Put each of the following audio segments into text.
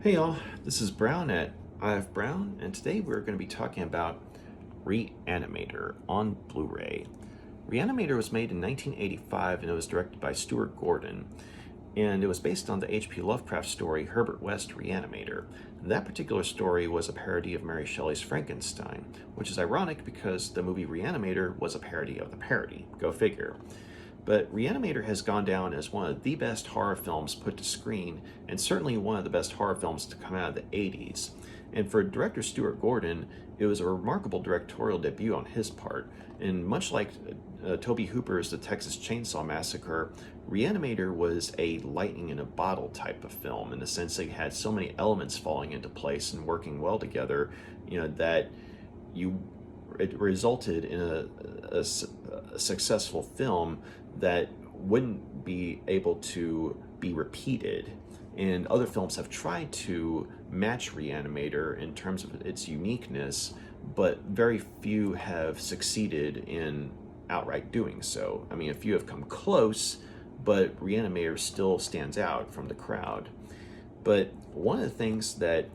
Hey y'all, this is Brown at IF Brown, and today we're going to be talking about Re-Animator on Blu-ray. Re-Animator was made in 1985 and it was directed by Stuart Gordon, and it was based on the H.P. Lovecraft story Herbert West Re-Animator. That particular story was a parody of Mary Shelley's Frankenstein, which is ironic because the movie Re-Animator was a parody of the parody. Go figure. But Re-Animator has gone down as one of the best horror films put to screen, and certainly one of the best horror films to come out of the 80s. And for director Stuart Gordon, it was a remarkable directorial debut on his part. And much like Tobe Hooper's The Texas Chainsaw Massacre, Re-Animator was a lightning in a bottle type of film in the sense that it had so many elements falling into place and working well together, that it resulted in a successful film that wouldn't be able to be repeated. And other films have tried to match Re-Animator in terms of its uniqueness, but very few have succeeded in outright doing so. I mean, a few have come close, but Re-Animator still stands out from the crowd. But one of the things that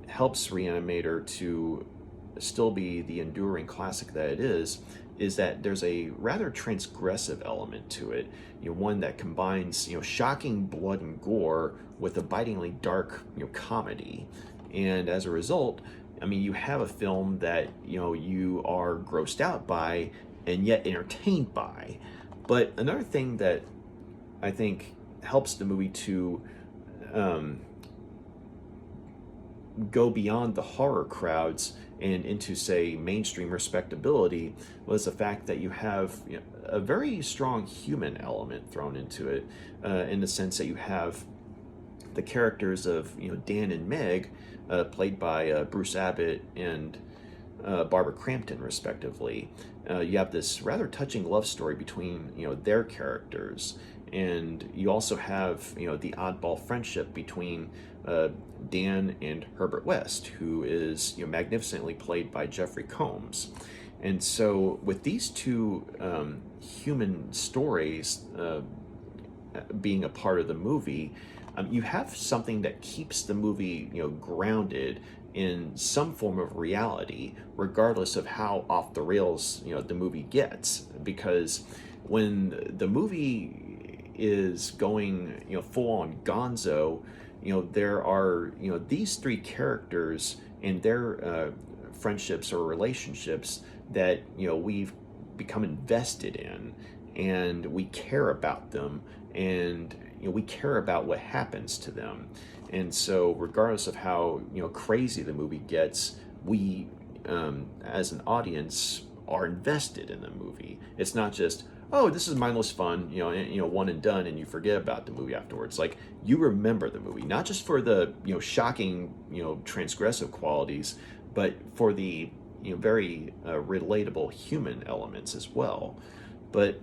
helps Re-Animator to still be the enduring classic that it is that there's a rather transgressive element to it, one that combines shocking blood and gore with a bitingly dark comedy. And as a result, I mean, you have a film that you are grossed out by and yet entertained by. But another thing that I think helps the movie to go beyond the horror crowds and into, say, mainstream respectability was the fact that you have a very strong human element thrown into it, in the sense that you have the characters of Dan and Meg, played by Bruce Abbott and Barbara Crampton, respectively. You have this rather touching love story between their characters, and you also have the oddball friendship between Dan and Herbert West, who is magnificently played by Jeffrey Combs. And so with these two human stories being a part of the movie, you have something that keeps the movie grounded in some form of reality, regardless of how off the rails the movie gets. Because when the movie is going full on gonzo, there are these three characters and their friendships or relationships that we've become invested in, and we care about them, and we care about what happens to them. And so regardless of how crazy the movie gets, we as an audience are invested in the movie. It's not just, oh, this is mindless fun, one and done, and you forget about the movie afterwards. Like, you remember the movie, not just for the shocking transgressive qualities, but for the very relatable human elements as well. But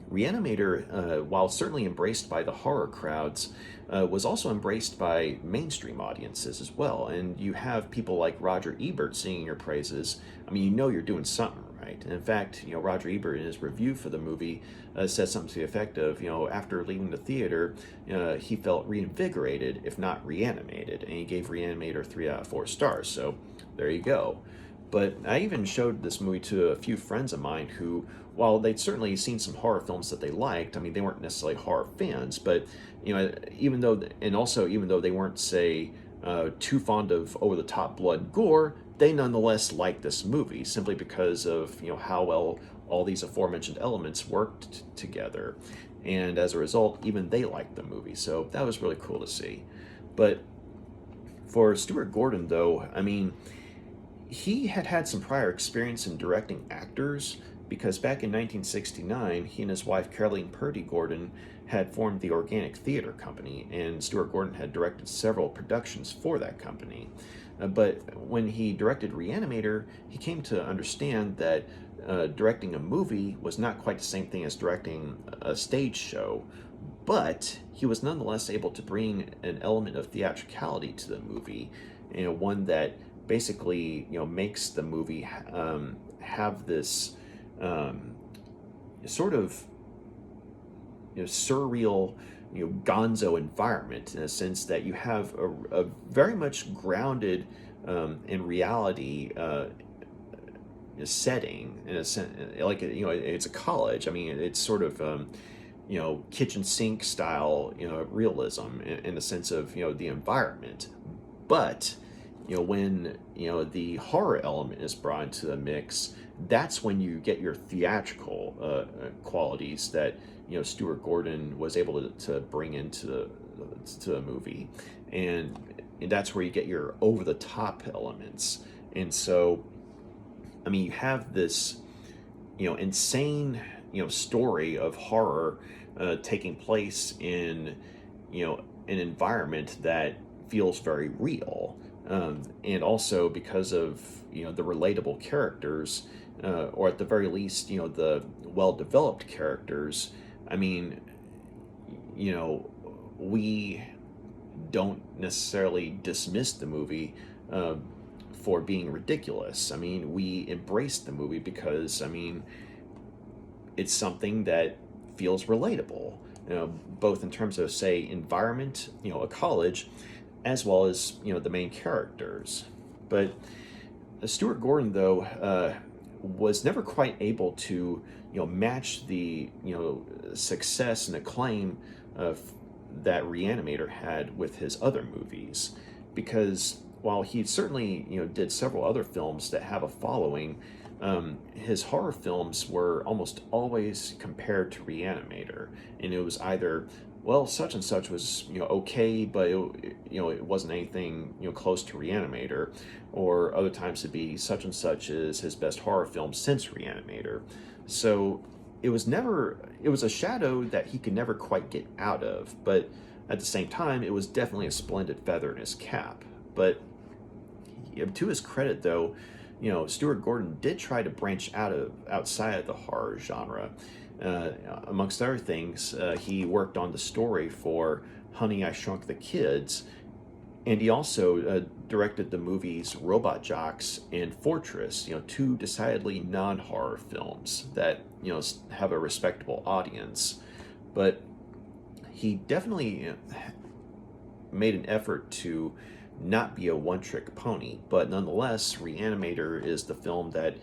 Re-Animator, while certainly embraced by the horror crowds, was also embraced by mainstream audiences as well. And you have people like Roger Ebert singing your praises. I mean, you're doing something right. And in fact, Roger Ebert in his review for the movie said something to the effect of, after leaving the theater, he felt reinvigorated, if not reanimated. And he gave Re-Animator 3 out of 4 stars. So there you go. But I even showed this movie to a few friends of mine who, while they'd certainly seen some horror films that they liked, I mean, they weren't necessarily horror fans, but, even though they weren't, say, too fond of over-the-top blood and gore, they nonetheless liked this movie simply because of, how well all these aforementioned elements worked together. And as a result, even they liked the movie. So that was really cool to see. But for Stuart Gordon, though, I mean, he had some prior experience in directing actors, because back in 1969, he and his wife Caroline Purdy Gordon had formed the Organic Theater Company, and Stuart Gordon had directed several productions for that company. But when he directed Re-Animator, he came to understand that directing a movie was not quite the same thing as directing a stage show, but he was nonetheless able to bring an element of theatricality to the movie, one that basically makes the movie have this sort of surreal gonzo environment, in a sense that you have a very much grounded in reality setting, in a sense, like it's a college. I mean, it's sort of kitchen sink style realism in the sense of the environment. But when the horror element is brought into the mix, that's when you get your theatrical qualities that Stuart Gordon was able to bring into the movie, and that's where you get your over the top elements. And so, I mean, you have this insane story of horror taking place in an environment that feels very real, and also because of the relatable characters, or at the very least the well-developed characters. I mean, we don't necessarily dismiss the movie for being ridiculous. I mean, we embrace the movie because, I mean, it's something that feels relatable, both in terms of, say, environment, a college, as well as, the main characters. But Stuart Gordon, though, was never quite able to, match the, success and acclaim that Re-Animator had with his other movies. Because while he certainly, did several other films that have a following, his horror films were almost always compared to Re-Animator, and it was either, well, such and such was okay, but it wasn't anything close to Re-Animator, or other times it'd be such and such is his best horror film since Re-Animator. So it was a shadow that he could never quite get out of, but at the same time it was definitely a splendid feather in his cap. But to his credit, though, Stuart Gordon did try to branch outside of the horror genre. Amongst other things, he worked on the story for Honey, I Shrunk the Kids, and he also directed the movies Robot Jocks and Fortress, two decidedly non-horror films that have a respectable audience. But he definitely made an effort to not be a one-trick pony, but nonetheless, Re-Animator is the film that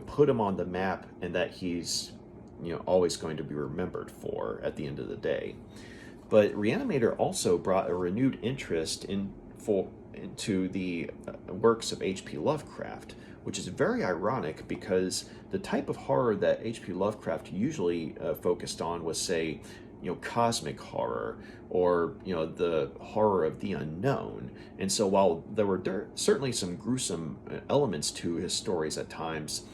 put him on the map, and that he's always going to be remembered for at the end of the day. But Re-Animator also brought a renewed interest into the works of H.P. Lovecraft, which is very ironic because the type of horror that H.P. Lovecraft usually focused on was, say, cosmic horror, or the horror of the unknown. And so while there were certainly some gruesome elements to his stories at times,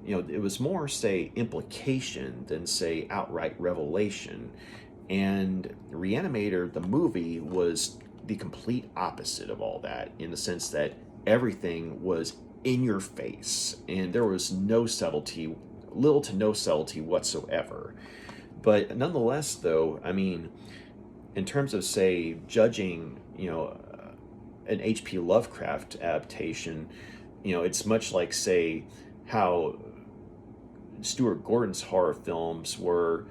it was more, say, implication than, say, outright revelation. And Re-Animator, the movie, was the complete opposite of all that, in the sense that everything was in your face, and there was no subtlety, little to no subtlety whatsoever. But nonetheless, though, I mean, in terms of, say, judging, an H.P. Lovecraft adaptation, it's much like, say, how Stuart Gordon's horror films were,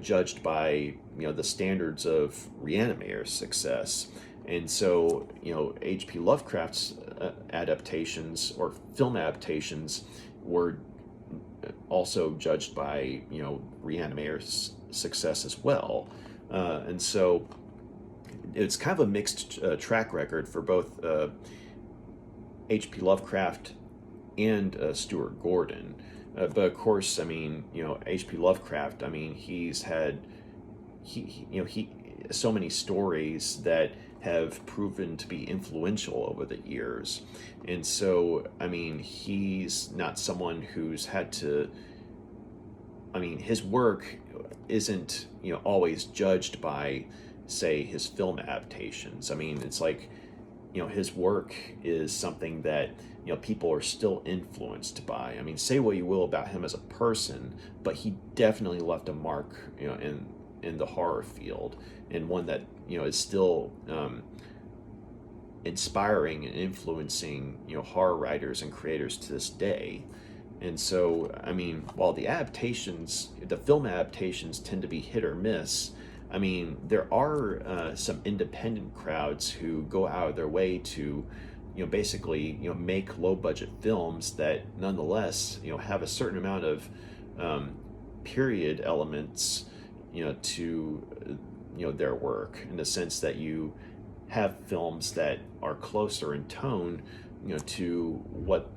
judged by, the standards of Re-Animator's success. And so, H.P. Lovecraft's adaptations, or film adaptations, were also judged by, Re-Animator's success as well. And so it's kind of a mixed track record for both H.P. Lovecraft and Stuart Gordon. But of course, I mean, H.P. Lovecraft, I mean, he's had he so many stories that have proven to be influential over the years. And so, I mean, he's not someone who's had to, I mean, his work isn't, always judged by, say, his film adaptations. I mean, it's like, his work is something that, people are still influenced by. I mean, say what you will about him as a person, but he definitely left a mark, in the horror field, and one that, is still inspiring and influencing, horror writers and creators to this day. And so, I mean, while the film adaptations tend to be hit or miss, I mean, there are some independent crowds who go out of their way to, basically, make low budget films that nonetheless, have a certain amount of period elements, to, their work, in the sense that you have films that are closer in tone, to what,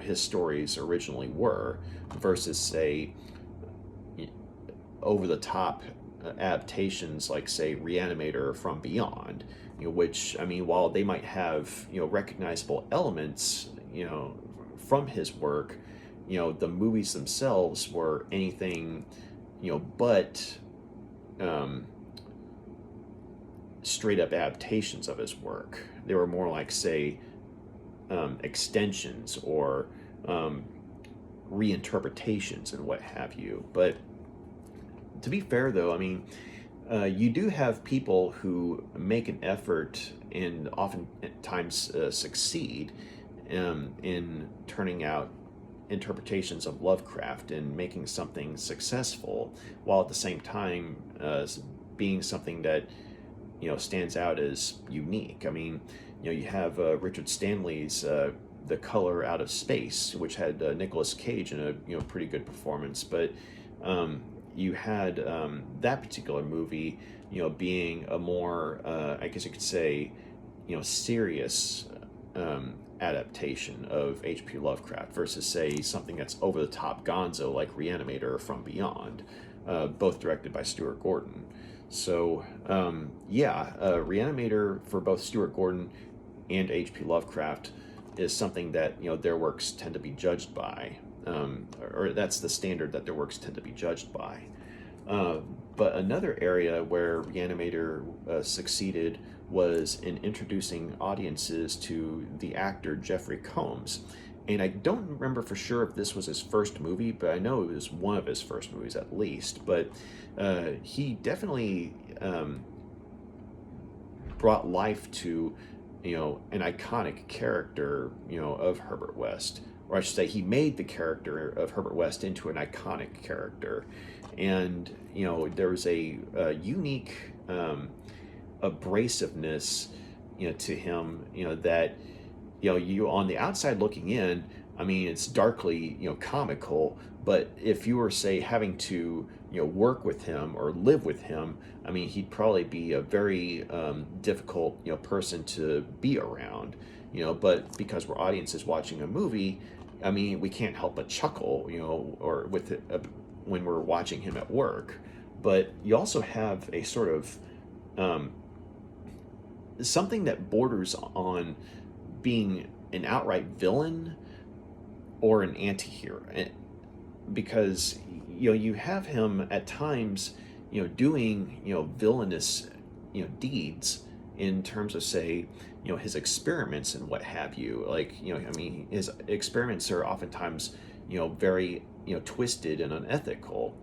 his stories originally were, versus, say, over the top adaptations like, say, Re-Animator or From Beyond, which, I mean, while they might have, recognizable elements, from his work, the movies themselves were anything, but straight up adaptations of his work. They were more like, say, extensions or reinterpretations and what have you. But to be fair, though, I mean, you do have people who make an effort and oftentimes succeed in turning out interpretations of Lovecraft and making something successful, while at the same time being something that stands out as unique. I mean, you have Richard Stanley's The Color Out of Space, which had Nicolas Cage in a pretty good performance, but you had that particular movie, being a more, I guess you could say, serious adaptation of H.P. Lovecraft versus, say, something that's over the top gonzo like Re-Animator or From Beyond, both directed by Stuart Gordon. So, Re-Animator for both Stuart Gordon and H.P. Lovecraft is something that, their works tend to be judged by. Or that's the standard that their works tend to be judged by. But another area where Re-Animator succeeded was in introducing audiences to the actor Jeffrey Combs. And I don't remember for sure if this was his first movie, but I know it was one of his first movies at least. But he definitely brought life to, an iconic character, of Herbert West. Or I should say, he made the character of Herbert West into an iconic character. And, there was a unique abrasiveness, to him, that, you on the outside looking in, I mean, it's darkly, comical, but if you were, say, having to, work with him or live with him, I mean, he'd probably be a very difficult, person to be around, but because we're audiences watching a movie, I mean, we can't help but chuckle, or with it, when we're watching him at work. But you also have a sort of something that borders on being an outright villain or an anti-hero, because you have him at times doing villainous deeds in terms of, say, his experiments and what have you. Like, I mean, his experiments are oftentimes very twisted and unethical,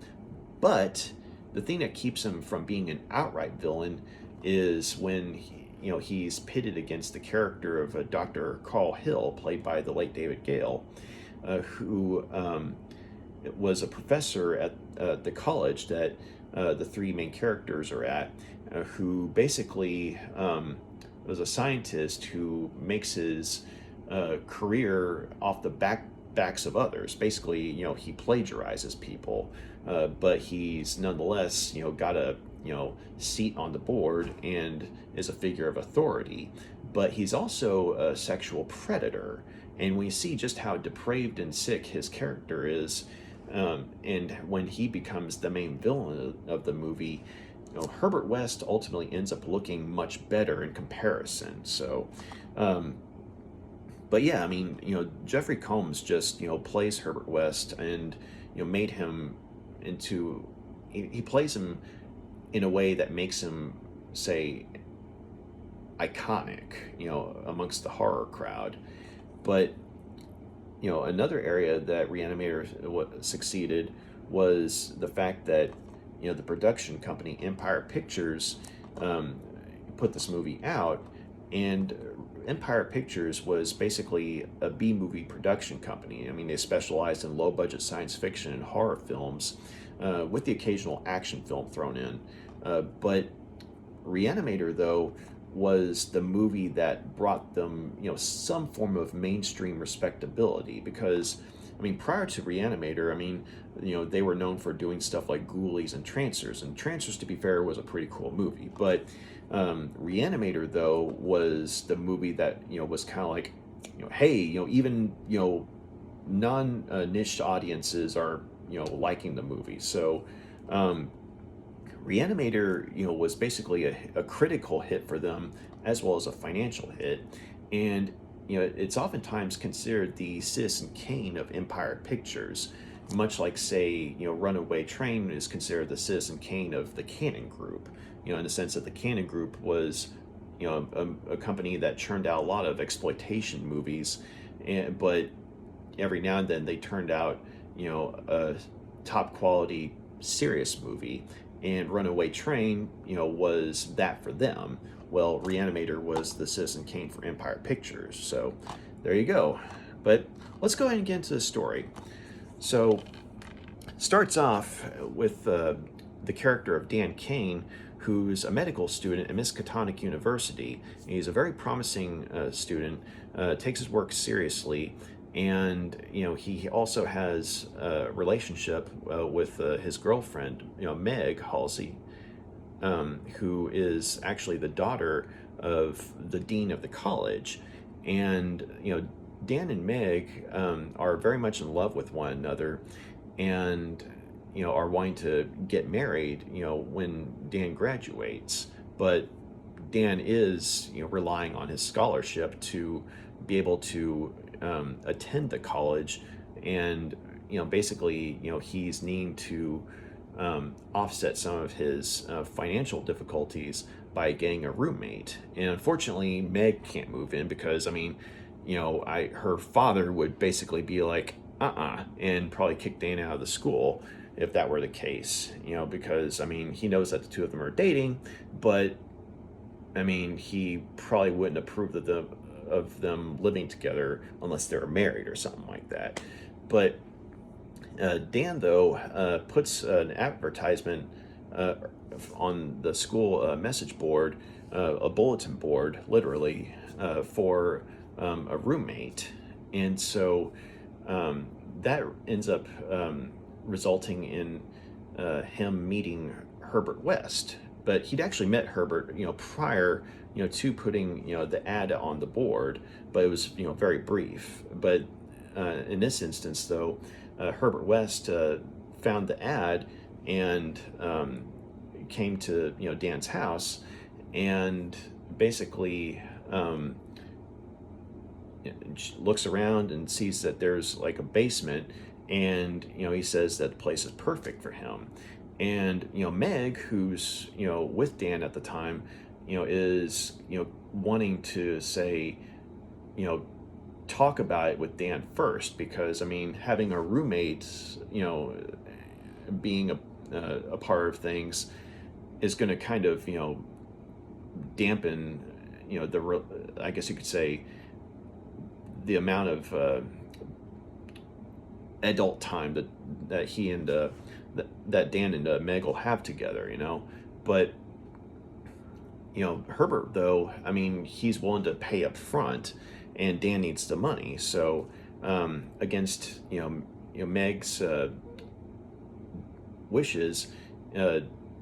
but the thing that keeps him from being an outright villain is when he's pitted against the character of Dr. Carl Hill, played by the late David Gale, who was a professor at the college that the three main characters are at, who basically was a scientist who makes his career off the backs of others. Basically, he plagiarizes people, but he's nonetheless, got a seat on the board and is a figure of authority. But he's also a sexual predator, and we see just how depraved and sick his character is. And when he becomes the main villain of the movie, Herbert West ultimately ends up looking much better in comparison. So, but yeah, I mean, Jeffrey Combs just, plays Herbert West and, made him into, he plays him in a way that makes him, say, iconic, amongst the horror crowd. But, another area that Re-Animator succeeded was the fact that, the production company Empire Pictures put this movie out, and Empire Pictures was basically a B-movie production company. I mean, they specialized in low-budget science fiction and horror films, with the occasional action film thrown in. But Re-Animator, though, was the movie that brought them, some form of mainstream respectability. Because, I mean, prior to Re-Animator, I mean, they were known for doing stuff like Ghoulies and Trancers. And Trancers, to be fair, was a pretty cool movie. But Re-Animator, though, was the movie that, was kind of like, hey, even, non-niche audiences are, liking the movie. So, Re-Animator, was basically a critical hit for them as well as a financial hit. And, it's oftentimes considered the Citizen Kane of Empire Pictures, much like, say, Runaway Train is considered the Citizen Kane of the Cannon Group, in the sense that the Cannon Group was, a company that churned out a lot of exploitation movies, but every now and then they turned out, a top quality serious movie. And Runaway Train, was that for them. Well, Re-Animator was the Citizen Kane for Empire Pictures. So there you go. But let's go ahead and get into the story. So starts off with the character of Dan Cain, who's a medical student at Miskatonic University. He's a very promising student, takes his work seriously, and he also has a relationship with his girlfriend, Meg Halsey, who is actually the daughter of the dean of the college. And Dan and Meg are very much in love with one another, and are wanting to get married when Dan graduates. But Dan is relying on his scholarship to be able to attend the college, and basically he's needing to offset some of his financial difficulties by getting a roommate. And unfortunately, Meg can't move in because, I mean, her father would basically be like, and probably kick Dan out of the school if that were the case, because, I mean, he knows that the two of them are dating, but, I mean, he probably wouldn't approve of them living together unless they were married or something like that. But Dan, though, puts an advertisement on the school message board, a bulletin board, literally, for a roommate. And so that ends up resulting in him meeting Herbert West. But he'd actually met Herbert, prior, to putting, the ad on the board, but it was, very brief. But in this instance, though, Herbert West found the ad and came to, Dan's house, and basically looks around and sees that there's like a basement, and he says that the place is perfect for him. And Meg, who's with Dan at the time, is wanting to say, talk about it with Dan first, because I mean, having a roommate, being a part of things is going to kind of dampen I guess you could say the amount of adult time that he and that Dan and Meg will have together, But Herbert, though, I mean, he's willing to pay up front, and Dan needs the money. So against Meg's wishes,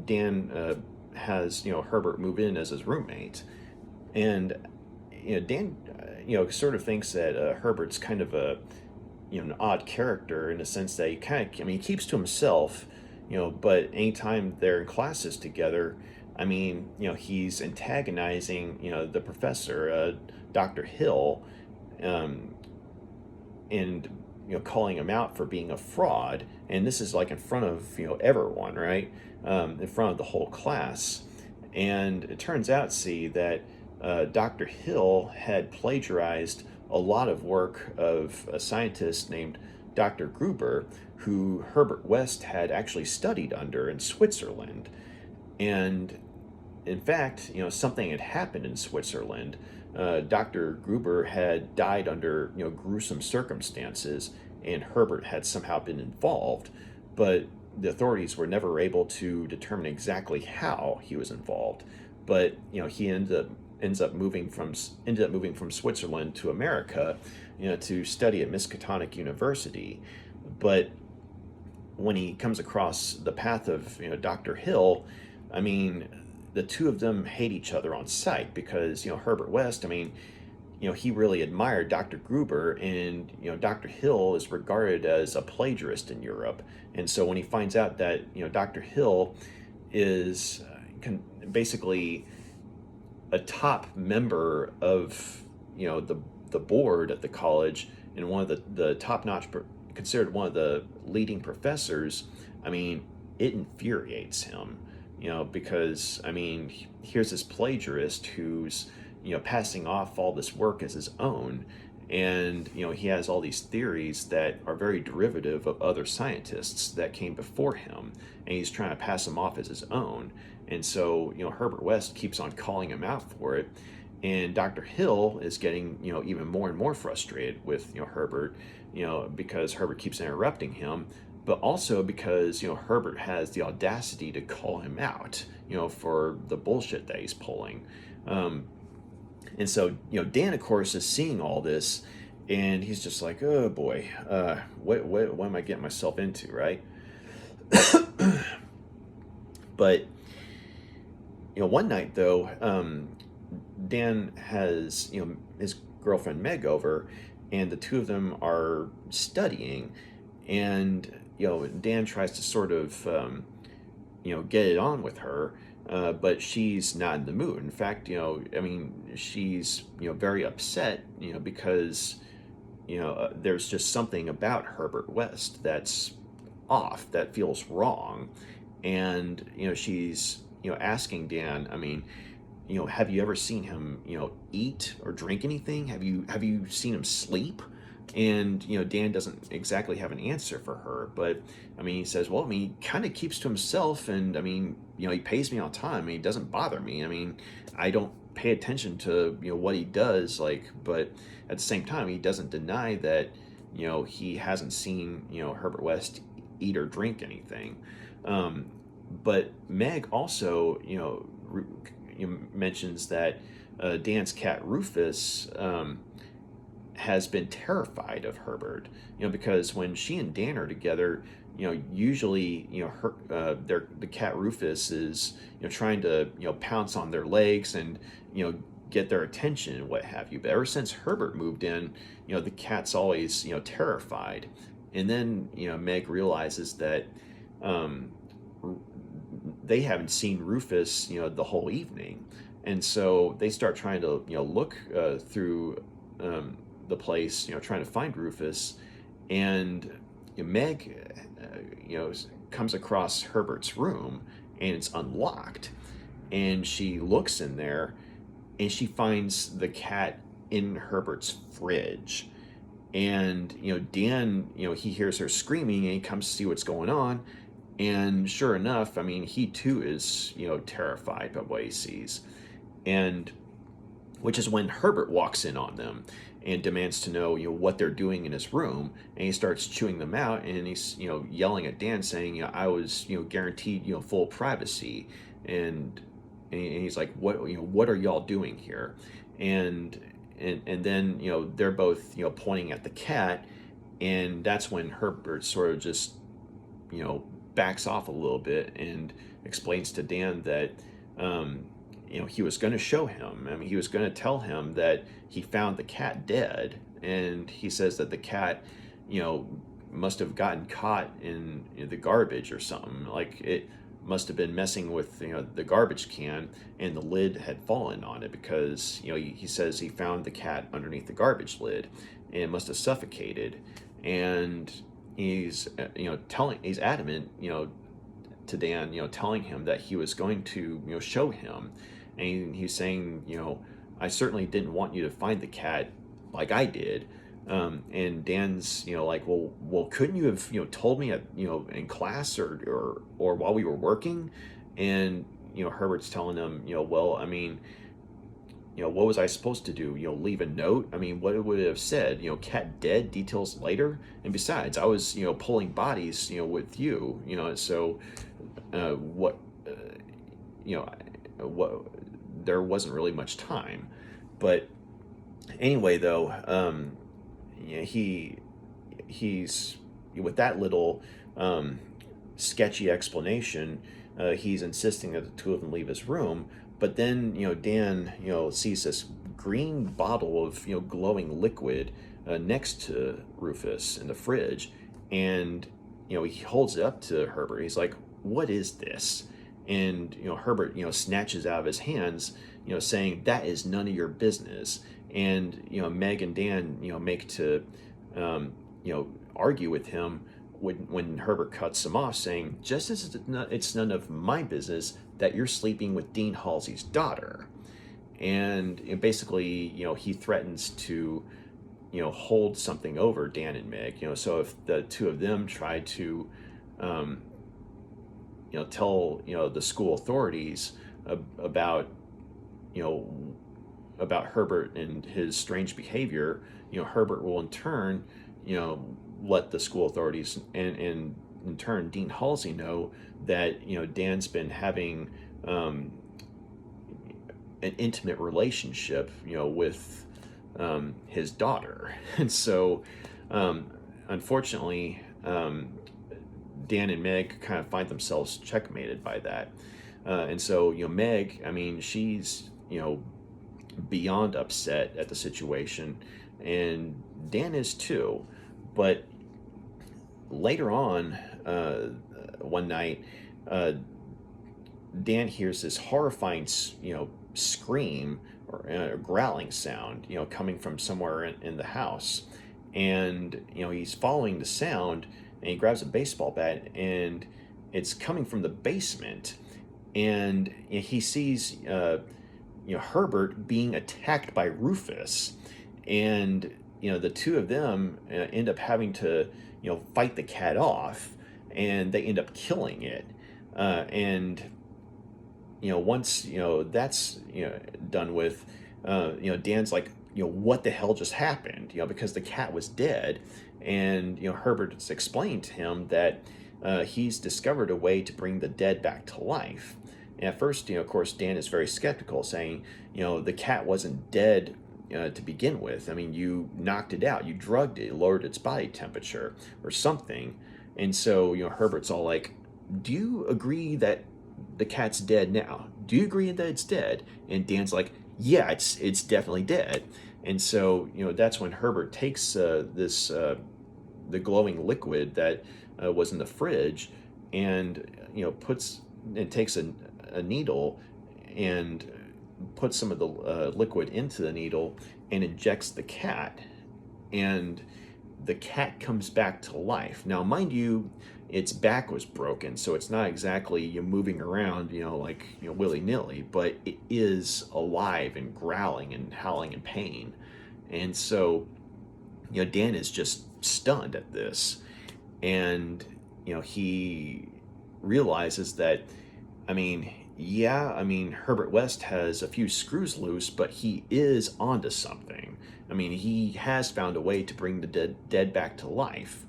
Dan has Herbert move in as his roommate, and Dan sort of thinks that Herbert's kind of an odd character in the sense that he keeps to himself, but anytime they're in classes together, I mean, he's antagonizing, the professor, Dr. Hill, and, calling him out for being a fraud. And this is like in front of, everyone, right? In front of the whole class. And it turns out, that Dr. Hill had plagiarized a lot of work of a scientist named Dr. Gruber, who Herbert West had actually studied under in Switzerland. And in fact, something had happened in Switzerland. Dr. Gruber had died under, gruesome circumstances, and Herbert had somehow been involved. But the authorities were never able to determine exactly how he was involved, but he ended up moving from Switzerland to America, to study at Miskatonic University. But when he comes across the path of Dr. Hill, I mean, the two of them hate each other on sight because Herbert West, I mean, he really admired Dr. Gruber, and Dr. Hill is regarded as a plagiarist in Europe. And so when he finds out that Dr. Hill is basically a top member of the board at the college, and one of the top-notch, considered one of the leading professors, I mean, it infuriates him, because I mean, here's this plagiarist who's passing off all this work as his own, and he has all these theories that are very derivative of other scientists that came before him, and he's trying to pass them off as his own. And so Herbert West keeps on calling him out for it, and Dr. Hill is getting even more and more frustrated with Herbert, because Herbert keeps interrupting him, but also because Herbert has the audacity to call him out for the bullshit that he's pulling. And so, Dan, of course, is seeing all this, and he's just like, oh boy, what am I getting myself into, right? But, one night, though, Dan has, his girlfriend Meg over, and the two of them are studying, and, Dan tries to sort of, get it on with her, but she's not in the mood. In fact, I mean, she's, very upset, because, there's just something about Herbert West that's off, that feels wrong. And, she's, asking Dan, I mean, have you ever seen him, eat or drink anything? Have you seen him sleep? And, Dan doesn't exactly have an answer for her, but, I mean, he says, well, I mean, he kind of keeps to himself, and, I mean, he pays me on time, and he doesn't bother me. I mean, I don't pay attention to, what he does, but at the same time, he doesn't deny that, he hasn't seen, Herbert West eat or drink anything. But Meg also, mentions that Dan's cat Rufus, has been terrified of Herbert, because when she and Dan are together, usually, the cat Rufus is, trying to, pounce on their legs and, get their attention and what have you. But ever since Herbert moved in, the cat's always, terrified. And then, Meg realizes that, they haven't seen Rufus, the whole evening. And so they start trying to, look through the place, trying to find Rufus, and Meg, comes across Herbert's room, and it's unlocked, and she looks in there, and she finds the cat in Herbert's fridge, and Dan, he hears her screaming, and he comes to see what's going on, and sure enough, I mean, he too is terrified by what he sees, and which is when Herbert walks in on them and demands to know, what they're doing in his room, and he starts chewing them out, and he's, yelling at Dan, saying, I was, guaranteed, full privacy, and he's like, what are y'all doing here? And then, they're both, pointing at the cat, and that's when Herbert sort of just, backs off a little bit and explains to Dan that, he was going to show him. I mean, he was going to tell him that he found the cat dead, and he says that the cat, must have gotten caught in the garbage or something. Like, it must have been messing with, the garbage can, and the lid had fallen on it because, he says he found the cat underneath the garbage lid, and it must have suffocated. And he's, he's adamant, to Dan, telling him that he was going to, show him. And he's saying, I certainly didn't want you to find the cat like I did. And Dan's, like, well, couldn't you have, told me at, in class or while we were working? And, Herbert's telling him, well, I mean, what was I supposed to do? Leave a note? I mean, what would it have said? Cat dead, details later. And besides, I was, pulling bodies, with you, so what, you know, what, there wasn't really much time. But anyway, though, he's with that little sketchy explanation, he's insisting that the two of them leave his room. But then, Dan, sees this green bottle of, glowing liquid next to Rufus in the fridge. And, he holds it up to Herbert. He's like, what is this? And, Herbert, snatches out of his hands, saying, that is none of your business. And, Meg and Dan, make to, argue with him when Herbert cuts him off, saying, just as it's none of my business that you're sleeping with Dean Halsey's daughter. And basically, he threatens to, hold something over Dan and Meg. So if the two of them try to, tell, the school authorities about, about Herbert and his strange behavior, Herbert will in turn, let the school authorities and in turn Dean Halsey know that Dan's been having an intimate relationship with his daughter. And so unfortunately Dan and Meg kind of find themselves checkmated by that. And so Meg, I mean, she's beyond upset at the situation, and Dan is too. But later on, one night, Dan hears this horrifying, scream or a growling sound, coming from somewhere in the house. And, he's following the sound, and he grabs a baseball bat, and it's coming from the basement. And he sees, Herbert being attacked by Rufus. And the two of them end up having to, fight the cat off, and they end up killing it. And once that's done with, Dan's like, what the hell just happened? Because the cat was dead, and Herbert's explained to him that he's discovered a way to bring the dead back to life. And at first, of course, Dan is very skeptical, saying, the cat wasn't dead to begin with. I mean, you knocked it out, you drugged it, lowered its body temperature or something. And so, Herbert's all like, do you agree that the cat's dead now? Do you agree that it's dead? And Dan's like, yeah, it's definitely dead. And so, that's when Herbert takes the glowing liquid that was in the fridge, and takes a needle and puts some of the liquid into the needle and injects the cat, and the cat comes back to life. Now, mind you, its back was broken, so it's not exactly moving around, willy-nilly, but it is alive and growling and howling in pain. And so, Dan is just stunned at this, and he realizes that, Herbert West has a few screws loose, but he is onto something. He has found a way to bring the dead back to life.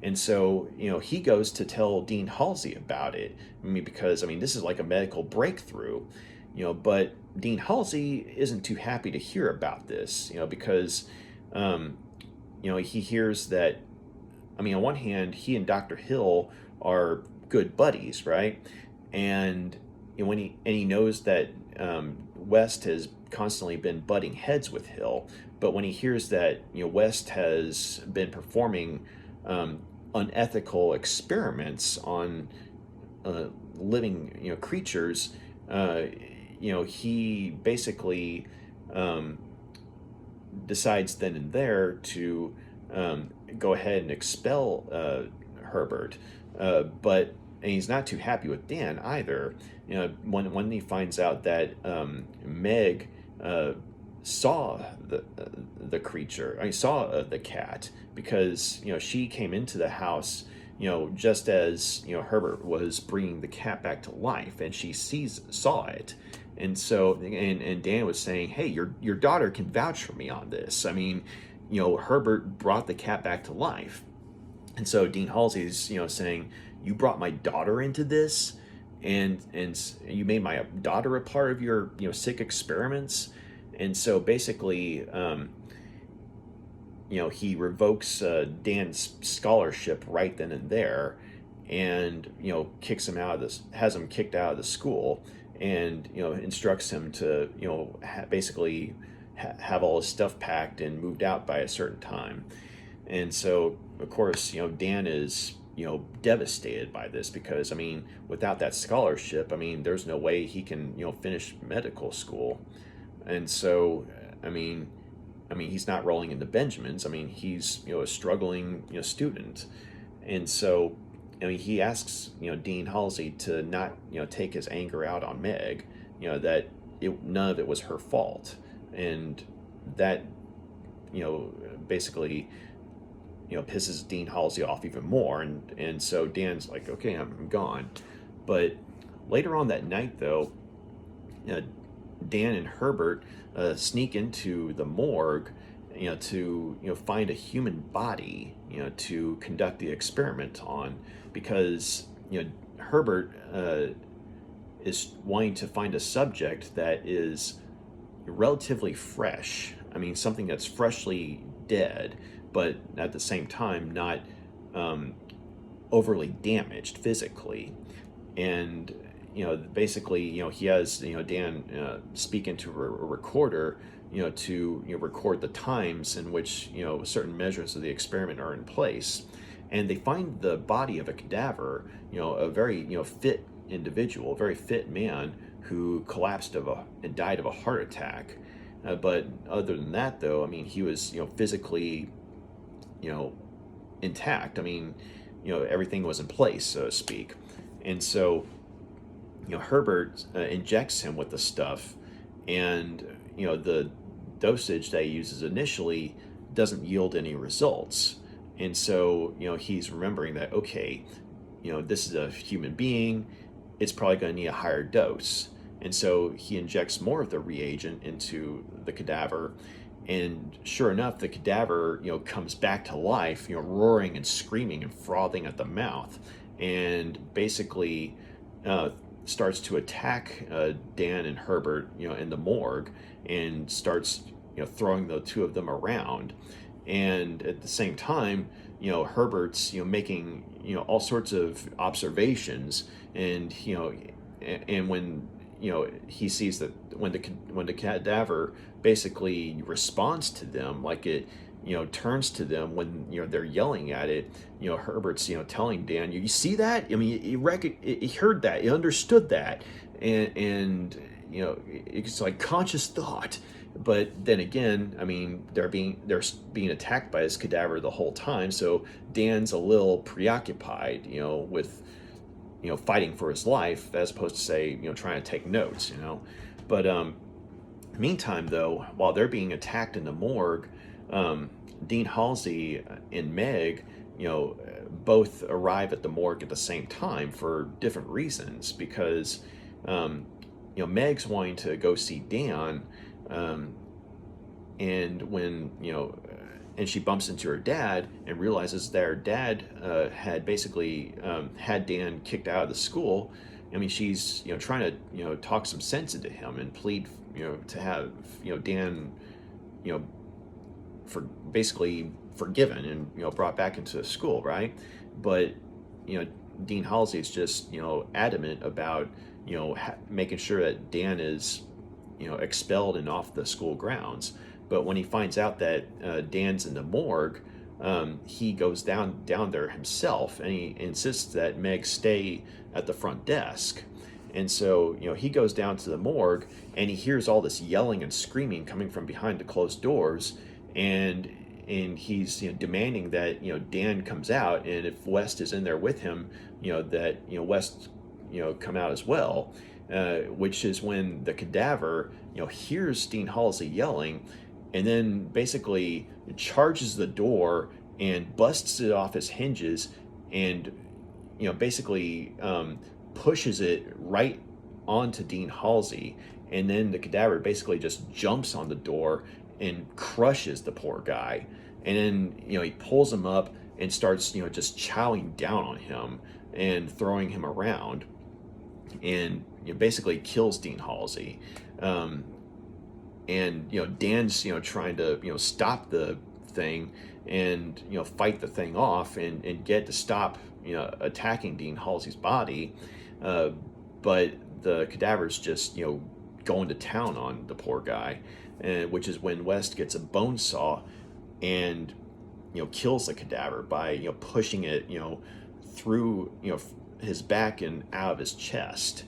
And so, he goes to tell Dean Halsey about it. Because this is like a medical breakthrough, but Dean Halsey isn't too happy to hear about this, because, he hears that, on one hand, he and Dr. Hill are good buddies, right? And when he knows that West has constantly been butting heads with Hill, but when he hears that West has been performing unethical experiments on living creatures, he basically decides then and there to go ahead and expel Herbert, but. And he's not too happy with Dan either. When he finds out that Meg saw the creature, saw the cat, because she came into the house, just as Herbert was bringing the cat back to life, and she saw it, And so, and Dan was saying, hey, your daughter can vouch for me on this. I mean, Herbert brought the cat back to life. And so Dean Halsey's, saying, you brought my daughter into this, and you made my daughter a part of your, sick experiments. And so basically, he revokes Dan's scholarship right then and there, and kicks him out of this, has him kicked out of the school, and instructs him to basically have all his stuff packed and moved out by a certain time. And so of course Dan is devastated by this, because I mean, without that scholarship, I mean, there's no way he can finish medical school. And so I mean, he's not rolling in the Benjamins. I mean, he's a struggling student. And so I mean, he asks Dean Halsey to not take his anger out on Meg, that none of it was her fault, and that basically pisses Dean Halsey off even more. And so Dan's like, okay, I'm gone. But later on that night, though, Dan and Herbert sneak into the morgue, to find a human body, to conduct the experiment on, because Herbert is wanting to find a subject that is relatively fresh. I mean, something that's freshly dead, but at the same time not overly damaged physically. And basically he has Dan speak into a recorder to record the times in which certain measures of the experiment are in place. And they find the body of a cadaver, a very fit individual, a very fit man who collapsed and died of a heart attack. But other than that, though, I mean, he was physically intact. I mean, everything was in place, so to speak. And so Herbert injects him with the stuff, and the dosage that he uses initially doesn't yield any results. And so he's remembering that, okay, this is a human being, it's probably going to need a higher dose. And so he injects more of the reagent into the cadaver, and sure enough, the cadaver comes back to life, roaring and screaming and frothing at the mouth, and basically starts to attack Dan and Herbert in the morgue, and starts throwing the two of them around. And at the same time, Herbert's making all sorts of observations, and and when he sees that when the cadaver basically responds to them, like it turns to them when they're yelling at it, Herbert's telling Dan, you see that? I mean, he heard that, he understood that, and it's like conscious thought. But then again, I mean, they're being attacked by this cadaver the whole time, so Dan's a little preoccupied, with fighting for his life, as opposed to, say, trying to take notes, But meantime, though, while they're being attacked in the morgue, Dean Halsey and Meg, both arrive at the morgue at the same time for different reasons, because Meg's wanting to go see Dan, and when and she bumps into her dad and realizes that her dad had basically had Dan kicked out of the school. I mean, she's trying to talk some sense into him and plead to have Dan for basically forgiven and brought back into the school, right? But Dean Halsey is just adamant about making sure that Dan is expelled and off the school grounds. But when he finds out that Dan's in the morgue, he goes down there himself, and he insists that Meg stay at the front desk. And so he goes down to the morgue, and he hears all this yelling and screaming coming from behind the closed doors, and he's demanding that Dan comes out, and if West is in there with him, that West come out as well. Which is when the cadaver hears Dean Halsey yelling, and then basically charges the door and busts it off its hinges, and basically pushes it right onto Dean Halsey, and then the cadaver basically just jumps on the door and crushes the poor guy. And then, he pulls him up and starts, just chowing down on him and throwing him around, and basically kills Dean Halsey. And Dan's trying to stop the thing and fight the thing off and get to stop attacking Dean Halsey's body, but the cadaver's just going to town on the poor guy, which is when West gets a bone saw and kills the cadaver by pushing it through his back and out of his chest.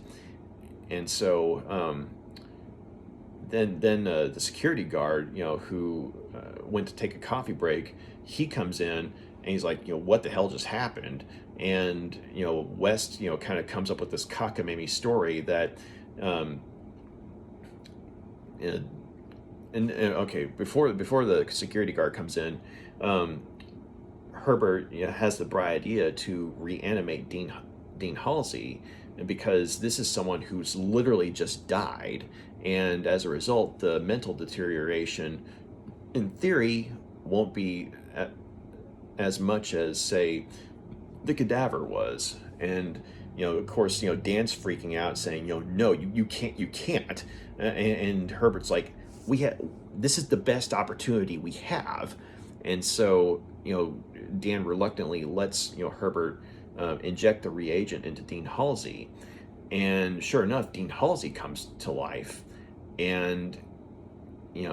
And so then the security guard who went to take a coffee break, he comes in and he's like, what the hell just happened? And West kind of comes up with this cockamamie story that okay, before the security guard comes in, Herbert has the bright idea to reanimate Dean Halsey, because this is someone who's literally just died, and as a result, the mental deterioration, in theory, won't be as much as, say, the cadaver was. And of course, Dan's freaking out, saying, no, you can't. And Herbert's like, this is the best opportunity we have. And so, Dan reluctantly lets, Herbert inject the reagent into Dean Halsey. And sure enough, Dean Halsey comes to life. And,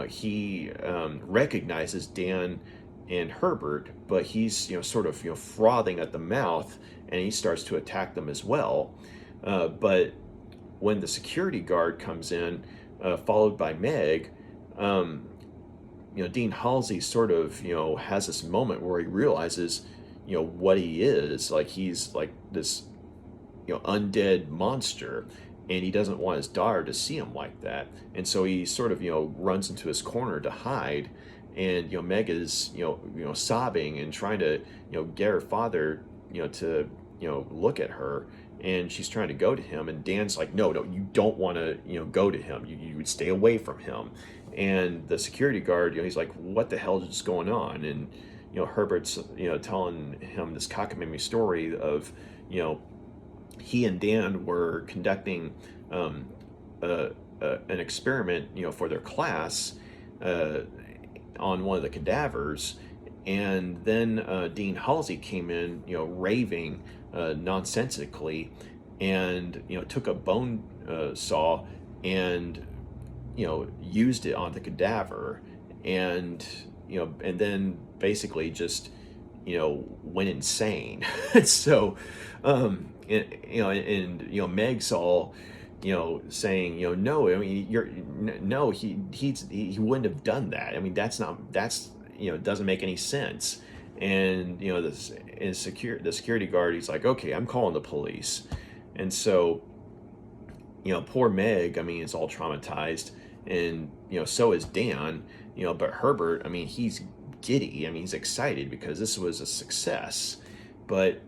he recognizes Dan and Herbert, but he's, sort of, frothing at the mouth, and he starts to attack them as well. But when the security guard comes in, followed by Meg, Dean Halsey sort of, has this moment where he realizes, what he is. Like, he's like this, undead monster, and he doesn't want his daughter to see him like that. And so he sort of, runs into his corner to hide. And, Meg is, sobbing and trying to, get her father, to, look at her. And she's trying to go to him. And Dan's like, no, you don't want to, go to him. You would stay away from him. And the security guard, he's like, what the hell is going on? And, Herbert's, telling him this cockamamie story of, he and Dan were conducting an experiment, for their class on one of the cadavers. And then Dean Halsey came in, raving nonsensically, and took a bone saw and used it on the cadaver, and and then basically just went insane. So and Meg's all saying no, I mean no, he wouldn't have done that. I mean that's doesn't make any sense. And the security guard, he's like, okay, I'm calling the police. And so poor Meg, I mean, is all traumatized, and so is Dan, but Herbert, I mean, he's giddy. I mean, he's excited because this was a success. But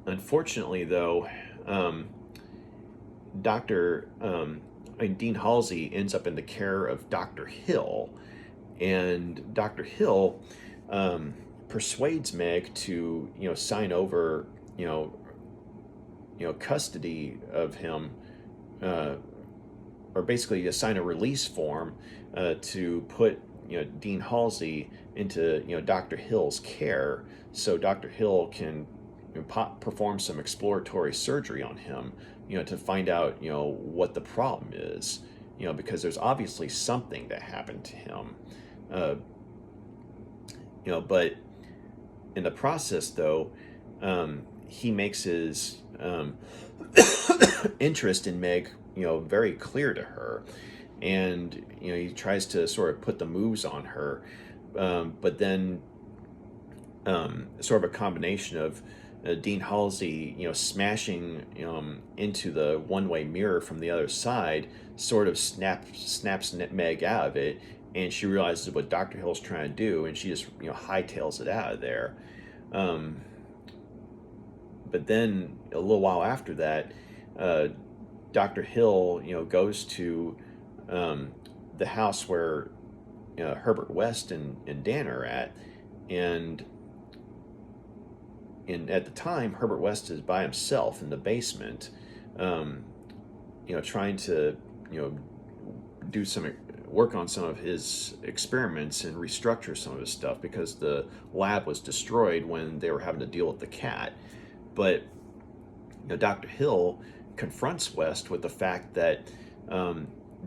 unfortunately, though, Dean Halsey ends up in the care of Dr. Hill, and Dr. Hill persuades Meg to sign over custody of him, or basically to sign a release form to put Dean Halsey into Dr. Hill's care, so Dr. Hill can perform some exploratory surgery on him, to find out what the problem is, because there's obviously something that happened to him, but in the process, though, he makes his interest in Meg very clear to her, and he tries to sort of put the moves on her, but then sort of a combination of Dean Halsey smashing into the one-way mirror from the other side sort of snaps Meg out of it, and she realizes what Dr. Hill's trying to do, and she just hightails it out of there. But then a little while after that, Dr. Hill goes to the house where Herbert West and Dan are at, and at the time Herbert West is by himself in the basement, trying to do some work on some of his experiments and restructure some of his stuff because the lab was destroyed when they were having to deal with the cat. But Dr. Hill confronts West with the fact that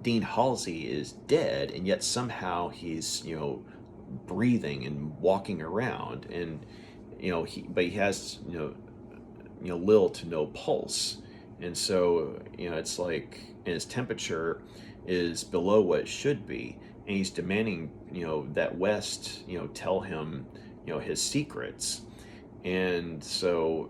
Dean Halsey is dead, and yet somehow he's breathing and walking around, and but he has little to no pulse, and so it's like, and his temperature is below what it should be, and he's demanding that West tell him his secrets, and so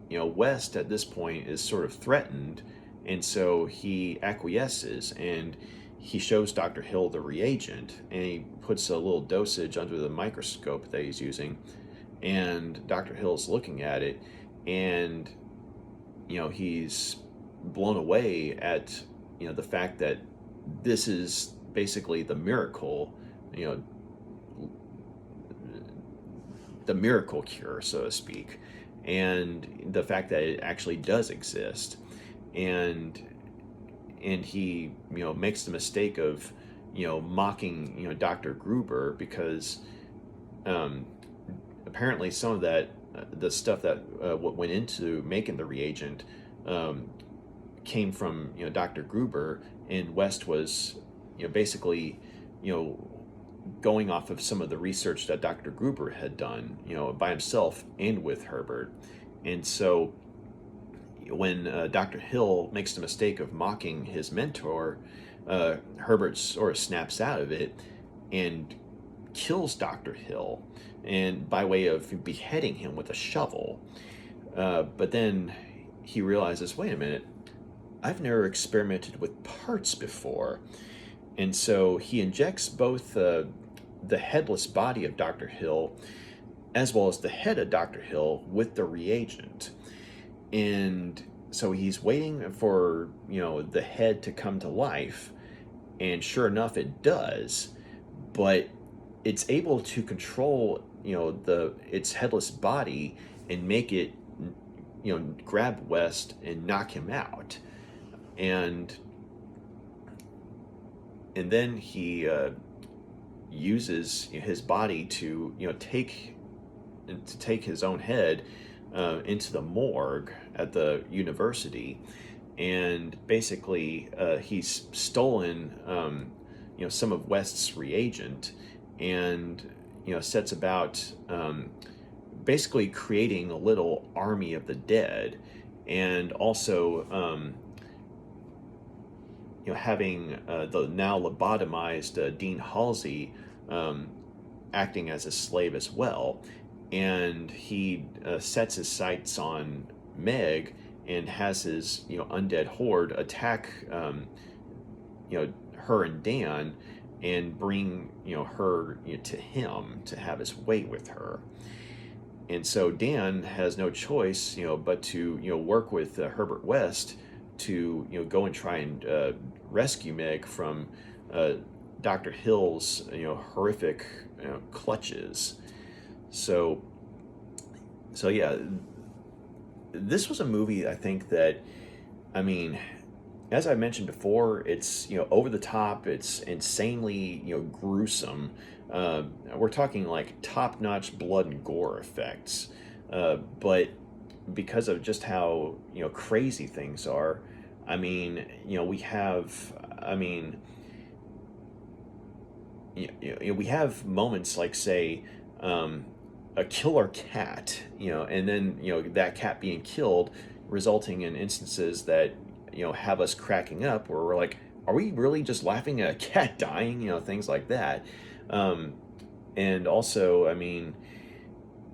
West at this point is sort of threatened, and so he acquiesces and he shows Dr. Hill the reagent, and he puts a little dosage under the microscope that he's using, and Dr. Hill's looking at it, and he's blown away at the fact that this is basically the miracle, the miracle cure, so to speak, and the fact that it actually does exist, and he makes the mistake of mocking Dr. Gruber because apparently some of that the stuff that what went into making the reagent came from Dr. Gruber, and West was basically going off of some of the research that Dr. Gruber had done by himself and with Herbert. And so when Dr. Hill makes the mistake of mocking his mentor, Herbert sort of snaps out of it and kills Dr. Hill, and by way of beheading him with a shovel. But then he realizes, wait a minute, I've never experimented with parts before. And so he injects both the headless body of Dr. Hill as well as the head of Dr. Hill with the reagent. And so he's waiting for the head to come to life, and sure enough it does, but it's able to control its headless body and make it grab West and knock him out, and then he uses his body to take his own head into the morgue at the university, and basically he's stolen some of West's reagent, and sets about basically creating a little army of the dead, and also having the now lobotomized Dean Halsey acting as a slave as well. And he sets his sights on Meg and has his undead horde attack her and Dan, and bring her to him to have his way with her. And so Dan has no choice but to work with Herbert West to go and try and rescue Meg from Dr. Hill's horrific clutches. So yeah, this was a movie, I think, that, as I mentioned before, it's over the top, it's insanely gruesome. We're talking like top-notch blood and gore effects, but because of just how crazy things are, we have we have moments like, say, a killer cat, and then that cat being killed, resulting in instances that have us cracking up, where we're like, are we really just laughing at a cat dying? Things like that. And also,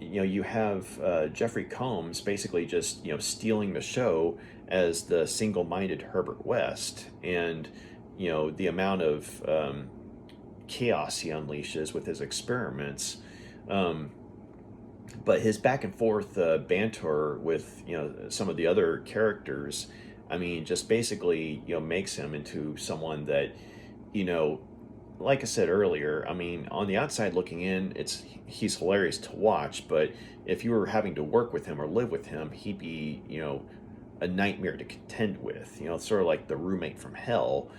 you have Jeffrey Combs basically just stealing the show as the single-minded Herbert West, and the amount of chaos he unleashes with his experiments. But his back and forth banter with some of the other characters, just basically makes him into someone that you know, like I said earlier, I mean, on the outside looking in, he's hilarious to watch, but if you were having to work with him or live with him, he'd be, a nightmare to contend with. Sort of like the roommate from hell,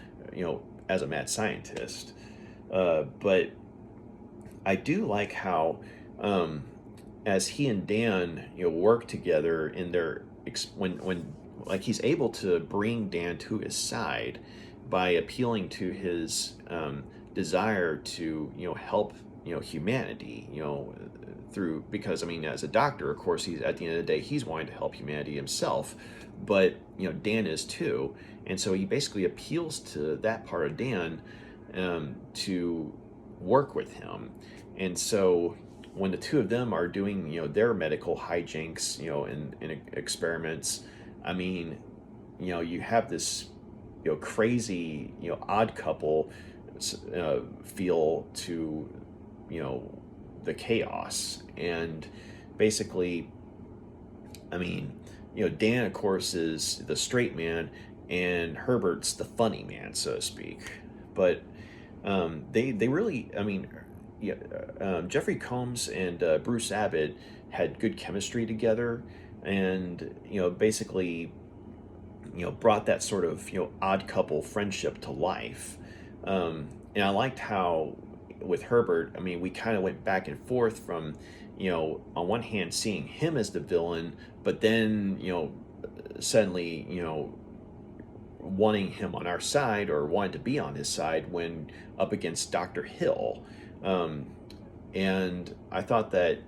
as a mad scientist. But I do like how, as he and Dan, work together in their when like he's able to bring Dan to his side by appealing to his desire to help humanity through, because I mean, as a doctor, of course, he's at the end of the day he's wanting to help humanity himself, but Dan is too, and so he basically appeals to that part of Dan to work with him. And so when the two of them are doing their medical hijinks in experiments, I mean, you have this crazy odd couple feel to the chaos. And basically, I mean, Dan, of course, is the straight man, and Herbert's the funny man, so to speak. But they really, I mean, yeah, Jeffrey Combs and Bruce Abbott had good chemistry together, and basically, brought that sort of odd couple friendship to life. And I liked how with Herbert, I mean, we kind of went back and forth from, on one hand seeing him as the villain, but then suddenly wanting him on our side, or wanting to be on his side when up against Dr. Hill. And I thought that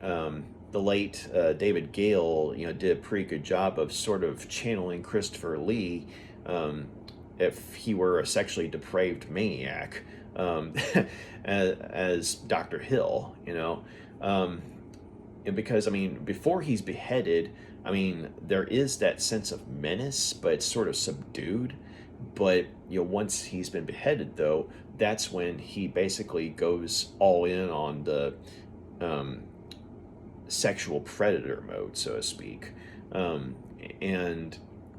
the late David Gale, did a pretty good job of sort of channeling Christopher Lee, if he were a sexually depraved maniac, as Dr. Hill, because I mean, before he's beheaded, I mean, there is that sense of menace, but it's sort of subdued. But once he's been beheaded, though, that's when he basically goes all in on the sexual predator mode, so to speak. And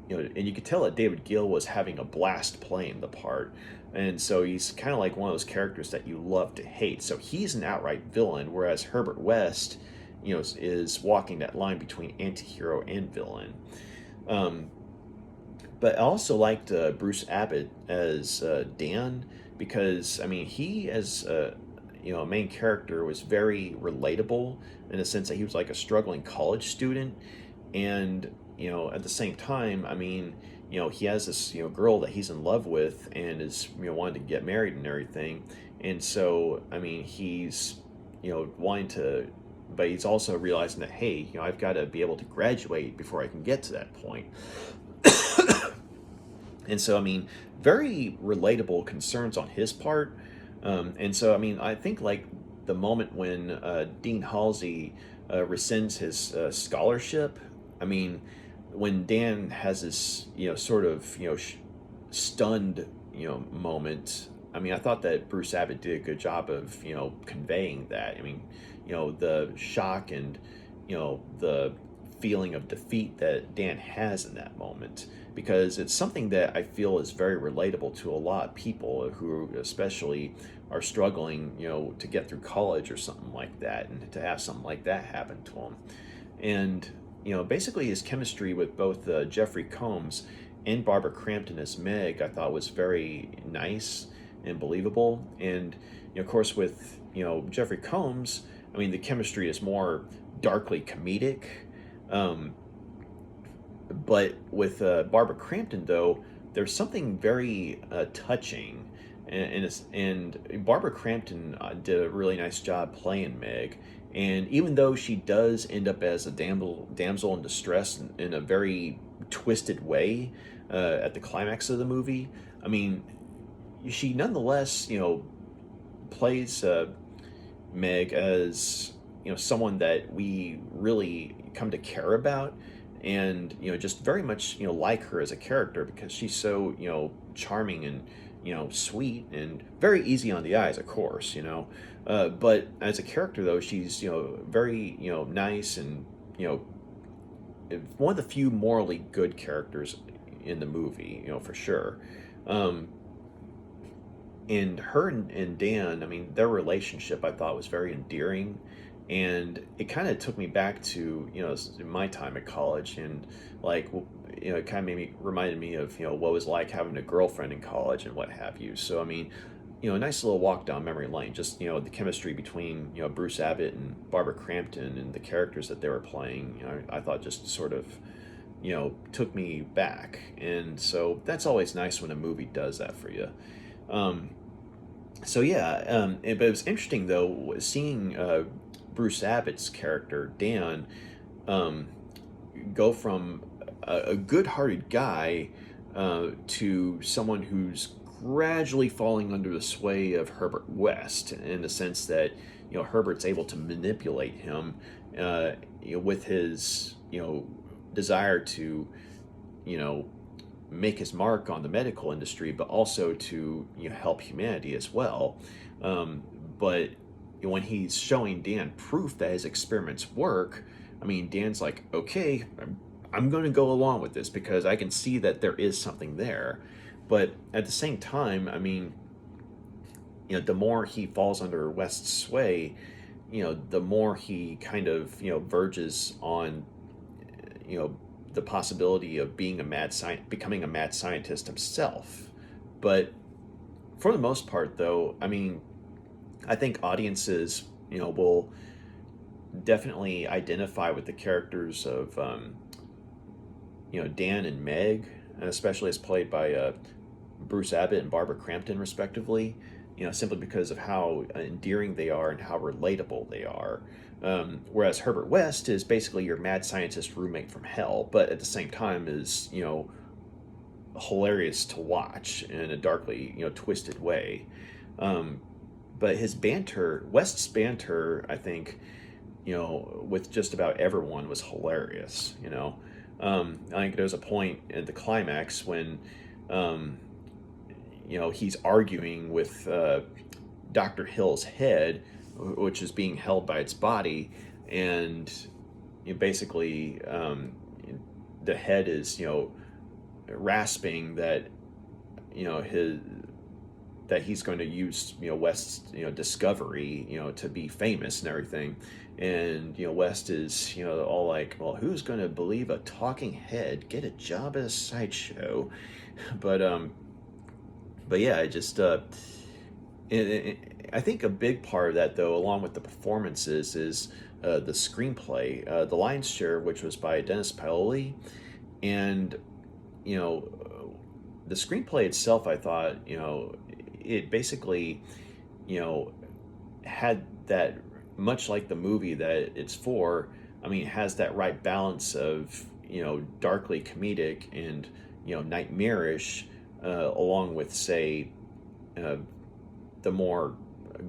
and you could tell that David Gill was having a blast playing the part, and so he's kind of like one of those characters that you love to hate. So he's an outright villain, whereas Herbert West, is walking that line between anti-hero and villain. But I also liked Bruce Abbott as Dan, because I mean, he as a main character was very relatable, in the sense that he was like a struggling college student, and at the same time, I mean, he has this girl that he's in love with, and is wanting to get married and everything, and so I mean, he's wanting to, but he's also realizing that, hey, I've got to be able to graduate before I can get to that point. And so I mean, very relatable concerns on his part. And so I mean, I think like the moment when Dean Halsey rescinds his scholarship, I mean, when Dan has this sort of stunned moment, I mean, I thought that Bruce Abbott did a good job of conveying that. I mean, the shock and the feeling of defeat that Dan has in that moment, because it's something that I feel is very relatable to a lot of people who especially are struggling to get through college or something like that, and to have something like that happen to them. And basically his chemistry with both Jeffrey Combs and Barbara Crampton as Meg, I thought was very nice and believable. And of course with Jeffrey Combs, I mean, the chemistry is more darkly comedic. But with Barbara Crampton, though, there's something very touching, and Barbara Crampton did a really nice job playing Meg. And even though she does end up as a damsel in distress in a very twisted way at the climax of the movie, I mean, she nonetheless, plays Meg as someone that we really come to care about, and just very much like her as a character, because she's so charming and sweet and very easy on the eyes, of course, but as a character, though, she's very nice, and one of the few morally good characters in the movie, for sure. and her and Dan, I mean, their relationship I thought was very endearing, and it kind of took me back to my time at college, and like it kind of reminded me of what it was like having a girlfriend in college and what have you. So I mean, a nice little walk down memory lane. Just the chemistry between Bruce Abbott and Barbara Crampton and the characters that they were playing. I thought just sort of took me back, and so that's always nice when a movie does that for you. So yeah, but it was interesting though seeing Bruce Abbott's character Dan go from a good-hearted guy to someone who's gradually falling under the sway of Herbert West, in the sense that Herbert's able to manipulate him with his desire to make his mark on the medical industry, but also to help humanity as well. But when he's showing Dan proof that his experiments work, I mean, Dan's like, okay, I'm going to go along with this because I can see that there is something there. But at the same time, I mean, the more he falls under West's sway, the more he kind of verges on the possibility of being becoming a mad scientist himself. But for the most part, though, I mean, I think audiences, will definitely identify with the characters of, Dan and Meg, and especially as played by Bruce Abbott and Barbara Crampton, respectively. Simply because of how endearing they are and how relatable they are. Whereas Herbert West is basically your mad scientist roommate from hell, but at the same time is, hilarious to watch in a darkly, twisted way. But his banter, West's banter, I think, with just about everyone was hilarious, I think there's a point at the climax when, he's arguing with Dr. Hill's head, which is being held by its body, and basically the head is rasping that he's going to use West's discovery to be famous and everything, and West is all like, well, who's going to believe a talking head? Get a job at a sideshow. But yeah, I just I think a big part of that, though, along with the performances, is the screenplay, the lion's share, which was by Dennis Paoli, and the screenplay itself, I thought, it basically, had that, much like the movie that it's for. I mean, it has that right balance of darkly comedic and nightmarish, along with, say, the more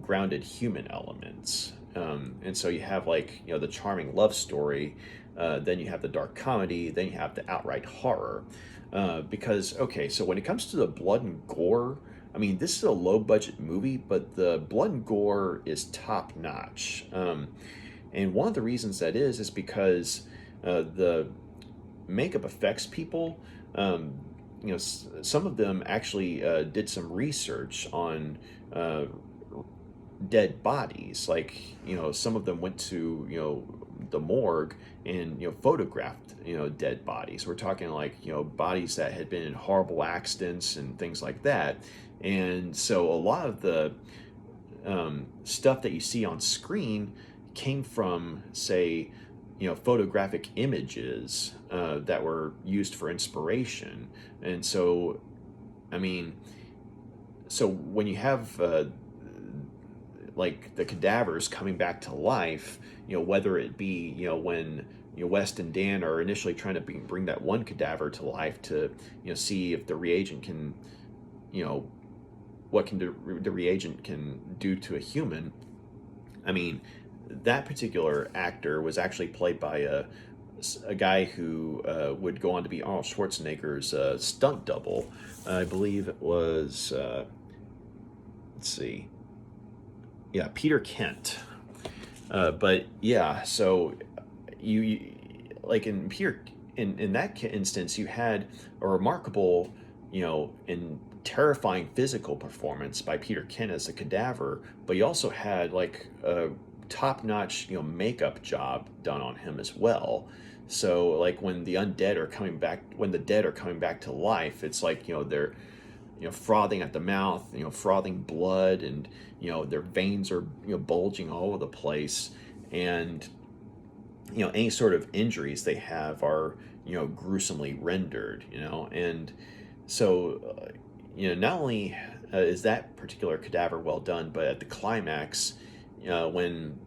grounded human elements. And so you have, like, the charming love story, then you have the dark comedy, then you have the outright horror. Because, okay, so when it comes to the blood and gore, I mean, this is a low-budget movie, but the blood and gore is top-notch. And one of the reasons that is because the makeup effects people, some of them actually did some research on dead bodies. Like, some of them went to, the morgue and, photographed, dead bodies. We're talking like, bodies that had been in horrible accidents and things like that. And so a lot of the stuff that you see on screen came from, say, photographic images that were used for inspiration. And so, I mean, so when you have like the cadavers coming back to life, whether it be, when West and Dan are initially trying to bring that one cadaver to life to, see if the reagent can, what can the reagent can do to a human. I mean, that particular actor was actually played by a guy who would go on to be Arnold Schwarzenegger's stunt double. I believe it was, let's see, yeah, Peter Kent. But yeah, so you like in that instance, you had a remarkable, and terrifying physical performance by Peter Kent as the cadaver, but you also had like a top-notch, makeup job done on him as well. So like when the undead are coming back, when the dead are coming back to life, it's like, they're, frothing at the mouth, frothing blood, and, their veins are, bulging all over the place. And, any sort of injuries they have are, gruesomely rendered, and so, not only is that particular cadaver well done, but at the climax, when,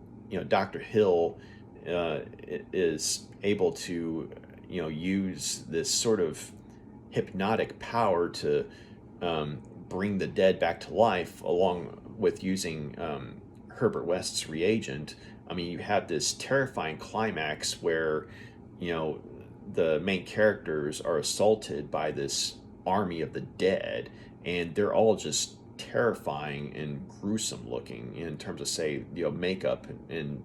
Dr. Hill is able to, use this sort of hypnotic power to bring the dead back to life, along with using Herbert West's reagent. I mean, you have this terrifying climax where, the main characters are assaulted by this army of the dead, and they're all just terrifying and gruesome looking in terms of, say, makeup and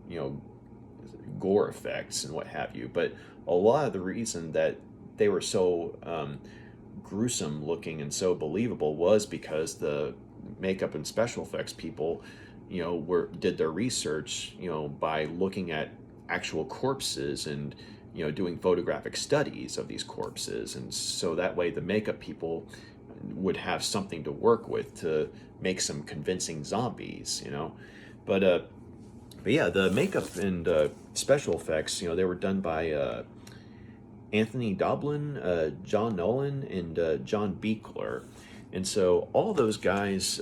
gore effects and what have you. But a lot of the reason that they were so gruesome looking and so believable was because the makeup and special effects people, did their research, by looking at actual corpses and doing photographic studies of these corpses, and so that way the makeup people would have something to work with to make some convincing zombies, But yeah, the makeup and special effects, they were done by Anthony Doblin, John Nolan, and John Buechler. And so all those guys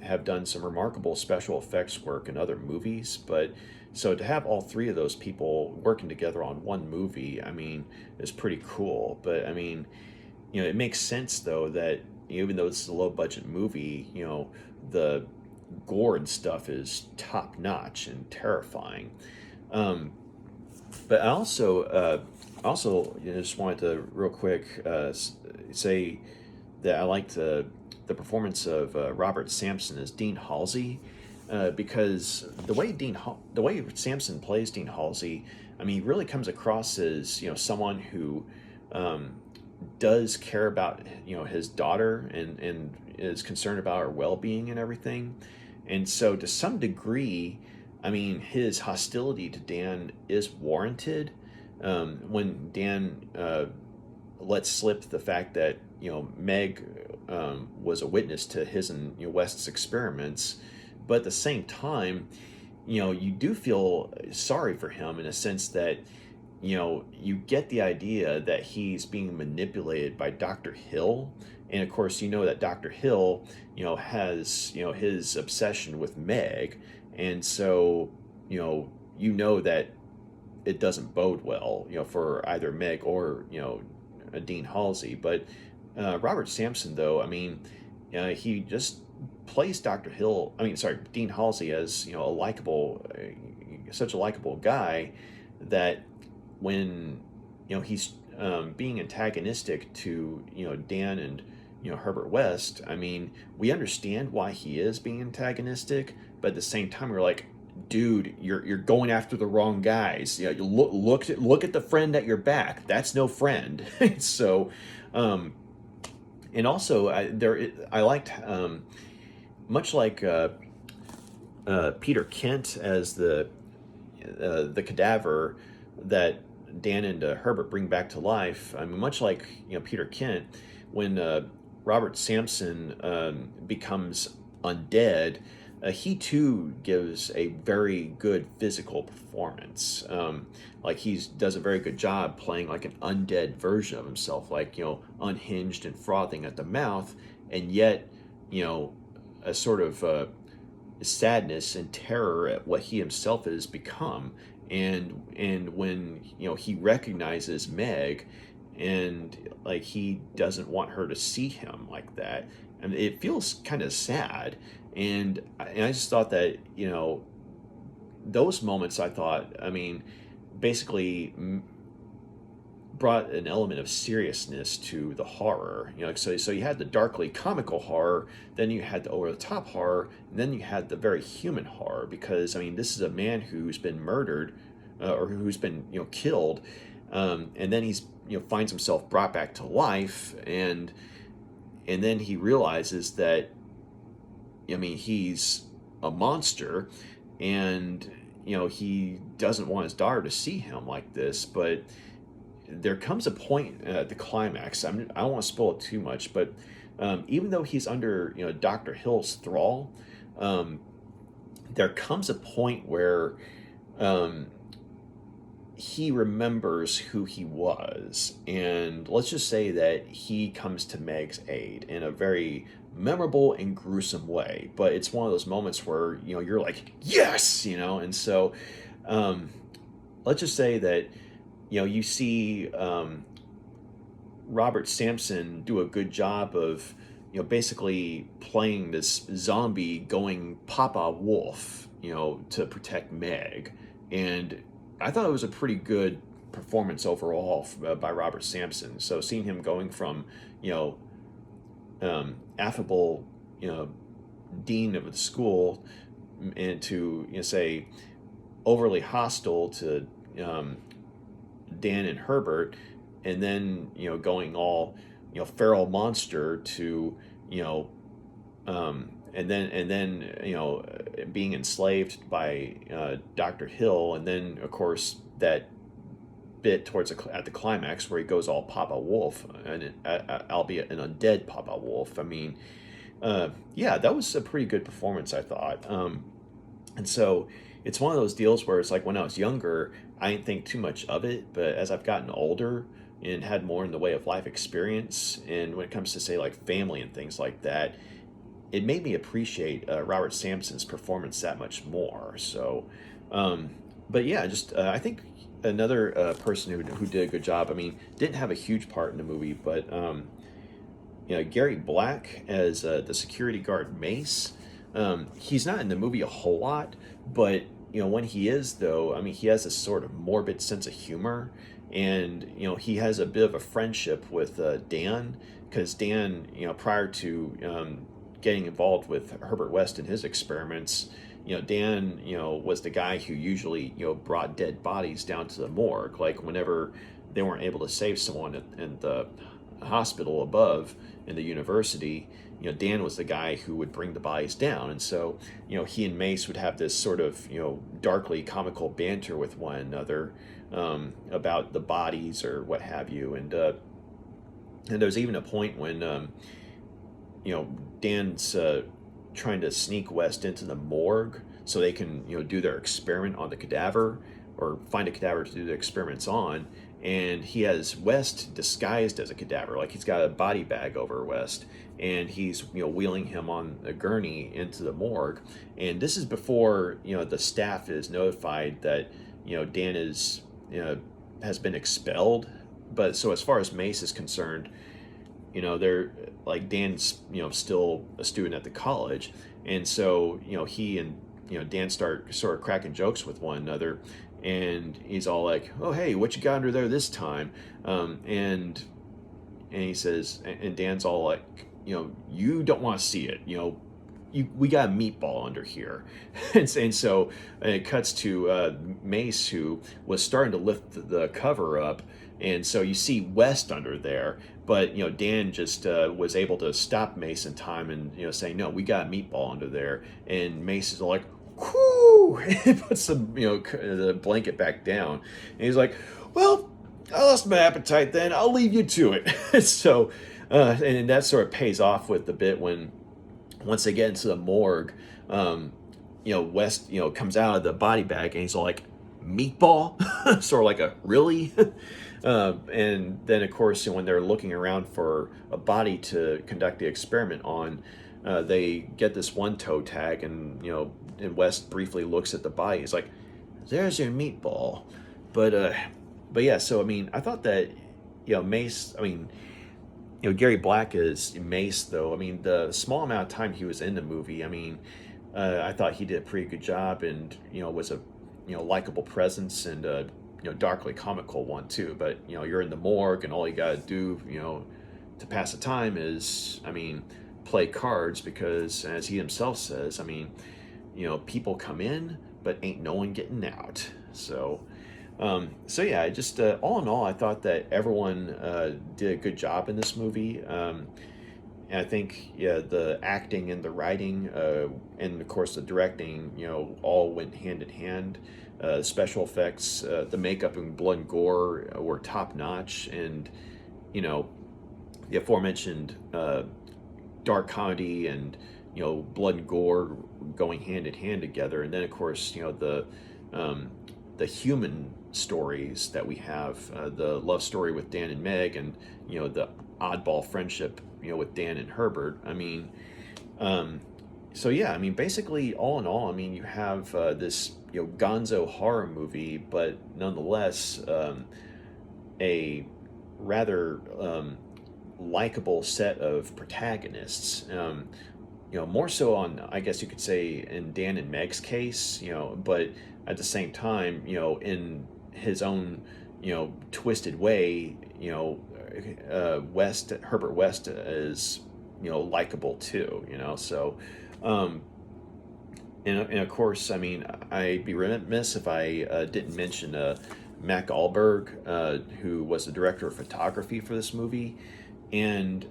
have done some remarkable special effects work in other movies, but so to have all three of those people working together on one movie, I mean, is pretty cool. But I mean, it makes sense though that even though this is a low budget movie, the gore and stuff is top notch and terrifying. But I also just wanted to real quick say that I liked the performance of Robert Sampson as Dean Halsey, because the way Sampson plays Dean Halsey, I mean, he really comes across as someone who does care about his daughter and is concerned about her well-being and everything. And so to some degree, I mean, his hostility to Dan is warranted. When Dan lets slip the fact that Meg was a witness to his and West's experiments, but at the same time, you do feel sorry for him in a sense that you get the idea that he's being manipulated by Dr. Hill. And of course, that Dr. Hill, has, his obsession with Meg. And so, that it doesn't bode well, for either Meg or, Dean Halsey. But Robert Sampson, though, I mean, he just plays Dean Halsey as, such a likable guy that when, he's being antagonistic to, Dan and, Herbert West, I mean, we understand why he is being antagonistic, but at the same time, we're like, dude, you're going after the wrong guys. You look at the friend at your back. That's no friend. So, and also I liked, much like Peter Kent as the cadaver that Dan and Herbert bring back to life. I mean, much like Peter Kent, when Robert Sampson becomes undead, he too gives a very good physical performance. Like he does a very good job playing like an undead version of himself, like unhinged and frothing at the mouth, and yet a sort of sadness and terror at what he himself has become. And when he recognizes Meg, and like he doesn't want her to see him like that, and it feels kind of sad. And I just thought that those moments, I mean, basically brought an element of seriousness to the horror. So you had the darkly comical horror, then you had the over-the-top horror, and then you had the very human horror, because I mean, this is a man who's been murdered, or who's been killed, and then he's finds himself brought back to life, and and then he realizes that, I mean, he's a monster, and he doesn't want his daughter to see him like this. But there comes a point at the climax. I don't want to spoil it too much, but even though he's under Dr. Hill's thrall, there comes a point where he remembers who he was, and let's just say that he comes to Meg's aid in a very memorable and gruesome way. But it's one of those moments where you're like, yes, and so let's just say that you see Robert Sampson do a good job of basically playing this zombie going Papa Wolf to protect Meg. And I thought it was a pretty good performance overall by Robert Sampson. So seeing him going from affable dean of the school and to say overly hostile to Dan and Herbert, and then going all feral monster to and then being enslaved by Dr. Hill, and then of course that bit towards at the climax where he goes all Papa Wolf, and albeit an undead Papa Wolf. I mean, yeah, that was a pretty good performance, I thought. And so it's one of those deals where it's like when I was younger, I didn't think too much of it, but as I've gotten older and had more in the way of life experience, and when it comes to say like family and things like that, it made me appreciate Robert Sampson's performance that much more. So, but yeah, just I think another person who did a good job. I mean, didn't have a huge part in the movie, but Gary Black as the security guard Mace. He's not in the movie a whole lot, but when he is, though, I mean, he has a sort of morbid sense of humor, and he has a bit of a friendship with Dan, because Dan, prior to getting involved with Herbert West in his experiments, Dan, was the guy who usually, brought dead bodies down to the morgue. Like whenever they weren't able to save someone in the hospital above in the university, Dan was the guy who would bring the bodies down. And so, he and Mace would have this sort of, darkly comical banter with one another about the bodies or what have you. And there's even a point when, Dan's trying to sneak West into the morgue so they can do their experiment on the cadaver, or find a cadaver to do the experiments on, and he has West disguised as a cadaver, like he's got a body bag over West, and he's wheeling him on a gurney into the morgue. And this is before the staff is notified that Dan is has been expelled. But so as far as Mace is concerned, they're like, Dan's still a student at the college, and so he and Dan start sort of cracking jokes with one another, and he's all like, "Oh, hey, what you got under there this time?" And he says, and Dan's all like, "You don't want to see it, we got a meatball under here." and so it cuts to Mace, who was starting to lift the cover up, and so you see West under there, but Dan just was able to stop Mace in time and saying, "No, we got a meatball under there." And Mace is like, "Whoo!" and puts the blanket back down, and he's like, "Well, I lost my appetite then, I'll leave you to it." So and that sort of pays off with the bit when once they get into the morgue, West comes out of the body bag and he's all like, "Meatball?" Sort of like a really. And then, of course, when they're looking around for a body to conduct the experiment on, they get this one toe tag, and and West briefly looks at the body. He's like, "There's your meatball." But yeah. So I mean, I thought that Mace. I mean, Gary Black is Mace, though. I mean, the small amount of time he was in the movie, I mean, I thought he did a pretty good job, and was a likable presence, and darkly comical one too. But you're in the morgue, and all you gotta do to pass the time is, I mean, play cards, because as he himself says, I mean, people come in but ain't no one getting out. So yeah, just all in all, I thought that everyone did a good job in this movie. and I think, yeah, the acting and the writing, and of course the directing, all went hand in hand. Special effects, the makeup and blood and gore were top notch, and you know the aforementioned dark comedy and blood and gore going hand in hand together, and then of course the human stories that we have, the love story with Dan and Meg, and the oddball friendship with Dan and Herbert. I mean, so yeah, I mean, basically, all in all, I mean, you have this gonzo horror movie, but nonetheless a rather likable set of protagonists. More so on, I guess you could say, in Dan and Meg's case, but at the same time, in his own, twisted way, Herbert West is, likable too, so, and of course, I mean, I'd be remiss if I didn't mention Mac Ahlberg, who was the director of photography for this movie, and,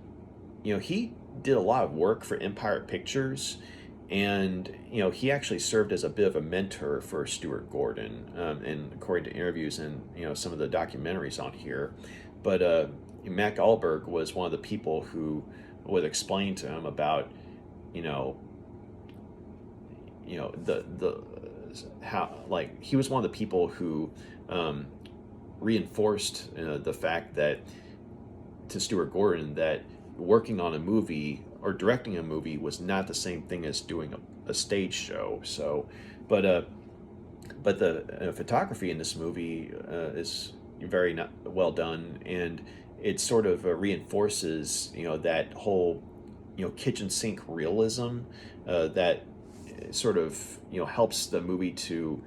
he did a lot of work for Empire Pictures, and he actually served as a bit of a mentor for Stuart Gordon, and according to interviews and some of the documentaries on here. But Mac Ahlberg was one of the people who would explain to him about the how, like, he was one of the people who reinforced the fact that to Stuart Gordon that working on a movie or directing a movie was not the same thing as doing a stage show. So, but the photography in this movie is very well done, and it sort of reinforces that whole kitchen sink realism that sort of helps the movie to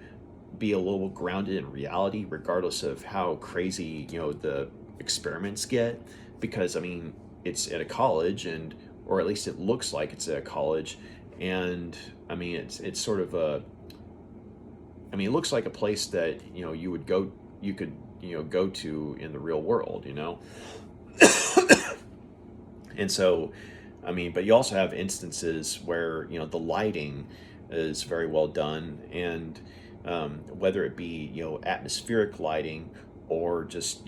be a little grounded in reality, regardless of how crazy the experiments get. Because I mean, it's at a college, and or at least it looks like it's at a college, and I mean it's sort of a, I mean, it looks like a place that you could go to in the real world, and so I mean, but you also have instances where the lighting is very well done, and whether it be atmospheric lighting or just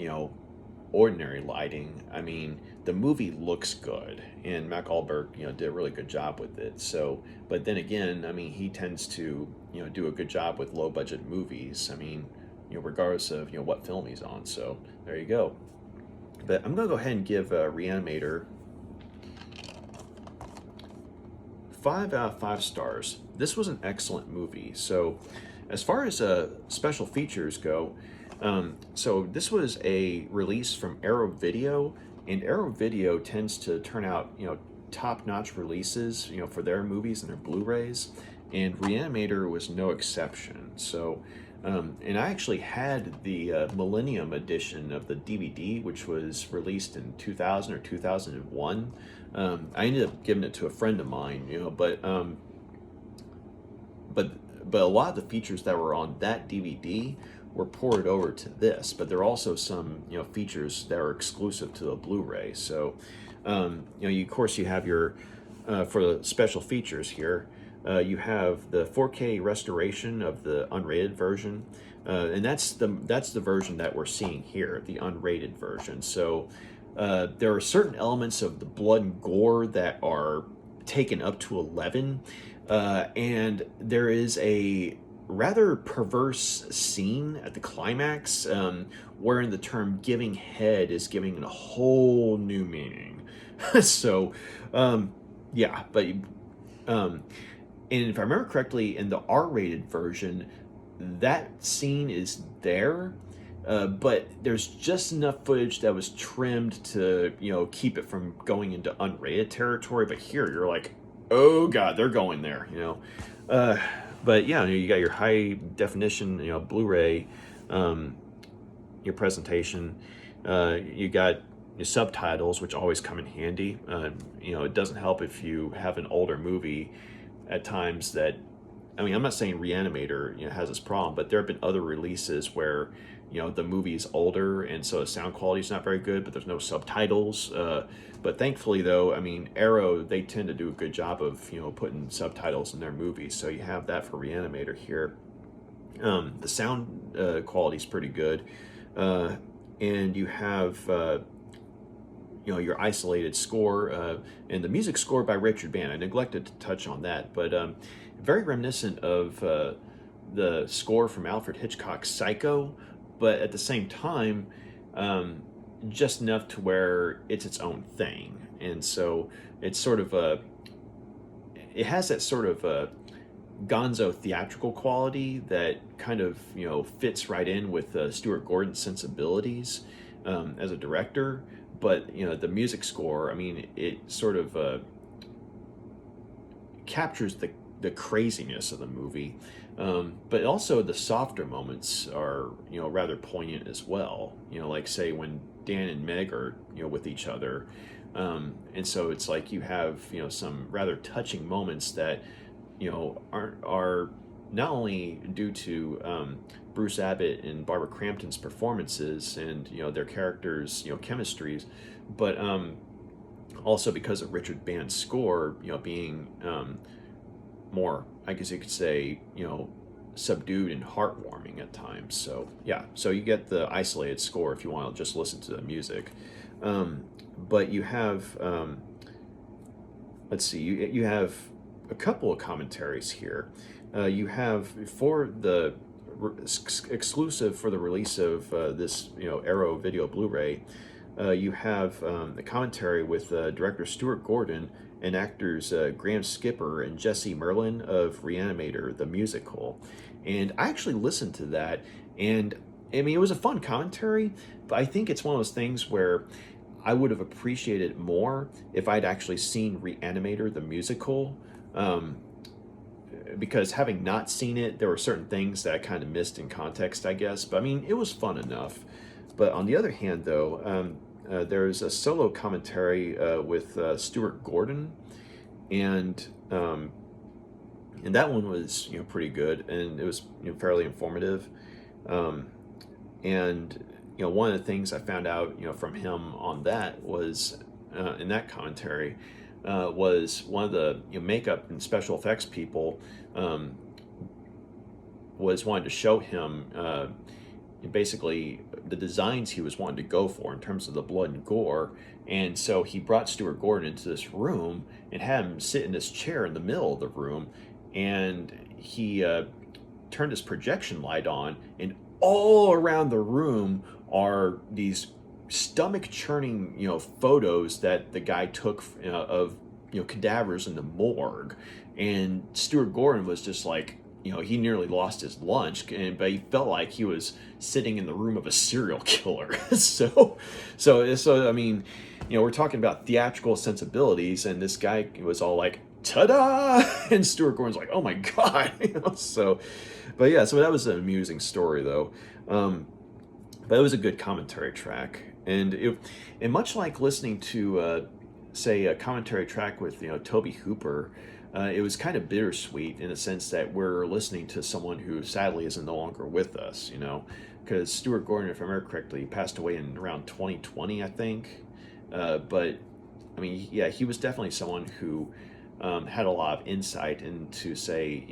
ordinary lighting, I mean, the movie looks good, and Mac Ahlberg did a really good job with it. So, but then again, I mean, he tends to do a good job with low budget movies, I mean, regardless of what film he's on. So there you go. But I'm gonna go ahead and give Re-Animator 5 out of 5 stars. This was an excellent movie. So as far as special features go, so this was a release from Arrow Video, and Arrow Video tends to turn out top-notch releases for their movies and their Blu-rays, and Re-Animator was no exception. So and I actually had the Millennium edition of the DVD, which was released in 2000 or 2001. I ended up giving it to a friend of mine, but a lot of the features that were on that DVD were ported over to this, but there are also some features that are exclusive to the Blu-ray. So of course you have your for the special features here, you have the 4K restoration of the unrated version, and that's the version that we're seeing here, the unrated version. So there are certain elements of the blood and gore that are taken up to 11, and there is a rather perverse scene at the climax, wherein the term giving head is giving a whole new meaning. So yeah, but and if I remember correctly, in the R-rated version, that scene is there, but there's just enough footage that was trimmed to keep it from going into unrated territory. But here you're like, oh god, they're going there, but yeah, you got your high definition Blu-ray, your presentation, you got your subtitles, which always come in handy. It doesn't help if you have an older movie at times that I mean, I'm not saying Re-Animator, has this problem, but there have been other releases where, the movie's older and so the sound quality is not very good, but there's no subtitles. But thankfully, though, I mean, Arrow, they tend to do a good job of, putting subtitles in their movies. So you have that for Re-Animator here. The sound quality is pretty good. And you have, your isolated score, and the music score by Richard Band. I neglected to touch on that, but very reminiscent of the score from Alfred Hitchcock's Psycho, but at the same time, just enough to where it's its own thing. And so it's sort of it has that sort of gonzo theatrical quality that kind of, fits right in with Stuart Gordon's sensibilities as a director. But, the music score, I mean, it sort of captures the craziness of the movie. But also the softer moments are, rather poignant as well. Like say when Dan and Meg are, with each other. And so it's like you have, some rather touching moments that, are not only due to Bruce Abbott and Barbara Crampton's performances and their characters' chemistries, but also because of Richard Band's score being more, I guess you could say, subdued and heartwarming at times. So yeah, so you get the isolated score if you want to just listen to the music, but you have let's see, you have a couple of commentaries here. You have for the exclusive for the release of this Arrow video Blu-ray. You have the commentary with director Stuart Gordon and actors Graham Skipper and Jesse Merlin of Re-Animator, the musical. And I actually listened to that, and I mean, it was a fun commentary, but I think it's one of those things where I would have appreciated it more if I'd actually seen Re-Animator, the musical. Because having not seen it, there were certain things that I kind of missed in context, I guess. But I mean, it was fun enough. But on the other hand, though, there's a solo commentary with Stuart Gordon, and that one was pretty good, and it was fairly informative. And one of the things I found out from him on that was in that commentary. Was one of the makeup and special effects people was wanting to show him basically the designs he was wanting to go for in terms of the blood and gore, and so he brought Stuart Gordon into this room and had him sit in this chair in the middle of the room, and he turned his projection light on, and all around the room are these stomach churning photos that the guy took of cadavers in the morgue. And Stuart Gordon was just like he nearly lost his lunch, but he felt like he was sitting in the room of a serial killer. so I mean, we're talking about theatrical sensibilities, and this guy was all like, ta-da, and Stuart Gordon's like, oh my god. So but yeah, so that was an amusing story though. But it was a good commentary track. And much like listening to, say, a commentary track with Toby Hooper, it was kind of bittersweet in the sense that we're listening to someone who sadly is no longer with us. Because Stuart Gordon, if I remember correctly, passed away in around 2020, I think. But I mean, yeah, he was definitely someone who had a lot of insight into, say,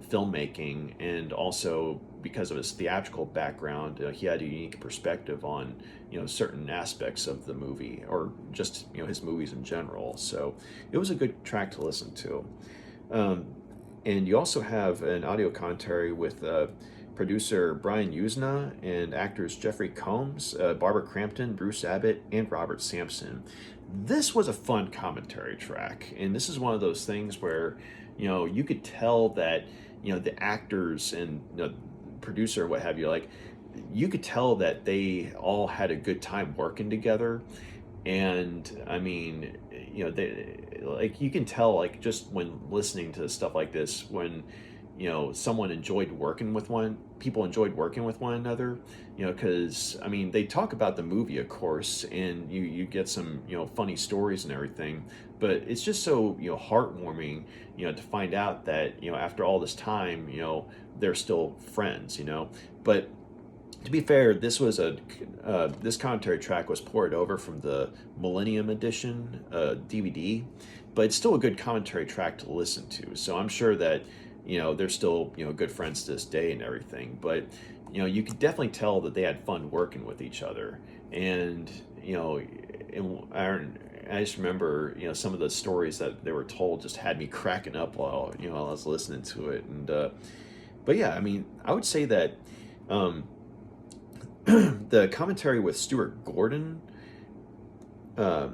filmmaking, and also because of his theatrical background, he had a unique perspective on certain aspects of the movie, or just his movies in general. So it was a good track to listen to. And you also have an audio commentary with producer Brian Usna and actors Jeffrey Combs, Barbara Crampton, Bruce Abbott, and Robert Sampson. This was a fun commentary track, and this is one of those things where you could tell that the actors and producer, what have you, like, you could tell that they all had a good time working together. And I mean, they, like, you can tell, like, just when listening to stuff like this, when someone people enjoyed working with one another, because I mean, they talk about the movie, of course, and you get some funny stories and everything, but it's just so heartwarming, to find out that after all this time, they're still friends, But to be fair, this commentary track was ported over from the Millennium Edition DVD, but it's still a good commentary track to listen to. So I'm sure that they're still good friends to this day and everything. But you could definitely tell that they had fun working with each other, and I just remember some of the stories that they were told just had me cracking up while I was listening to it. And but yeah, I mean, I would say that. The commentary with Stuart Gordon, like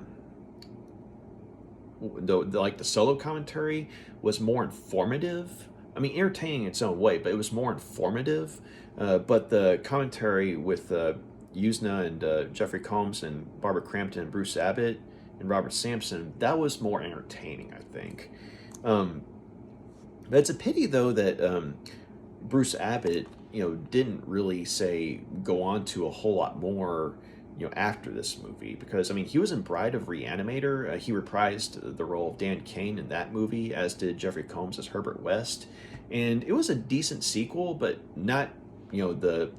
the solo commentary, was more informative. I mean, entertaining in its own way, but it was more informative. But the commentary with Usna and Jeffrey Combs and Barbara Crampton and Bruce Abbott and Robert Sampson, that was more entertaining, I think. But it's a pity, though, that Bruce Abbott didn't really go on to a whole lot more, after this movie, because I mean, he was in Bride of Re-Animator. He reprised the role of Dan Cain in that movie, as did Jeffrey Combs as Herbert West, and it was a decent sequel, but not the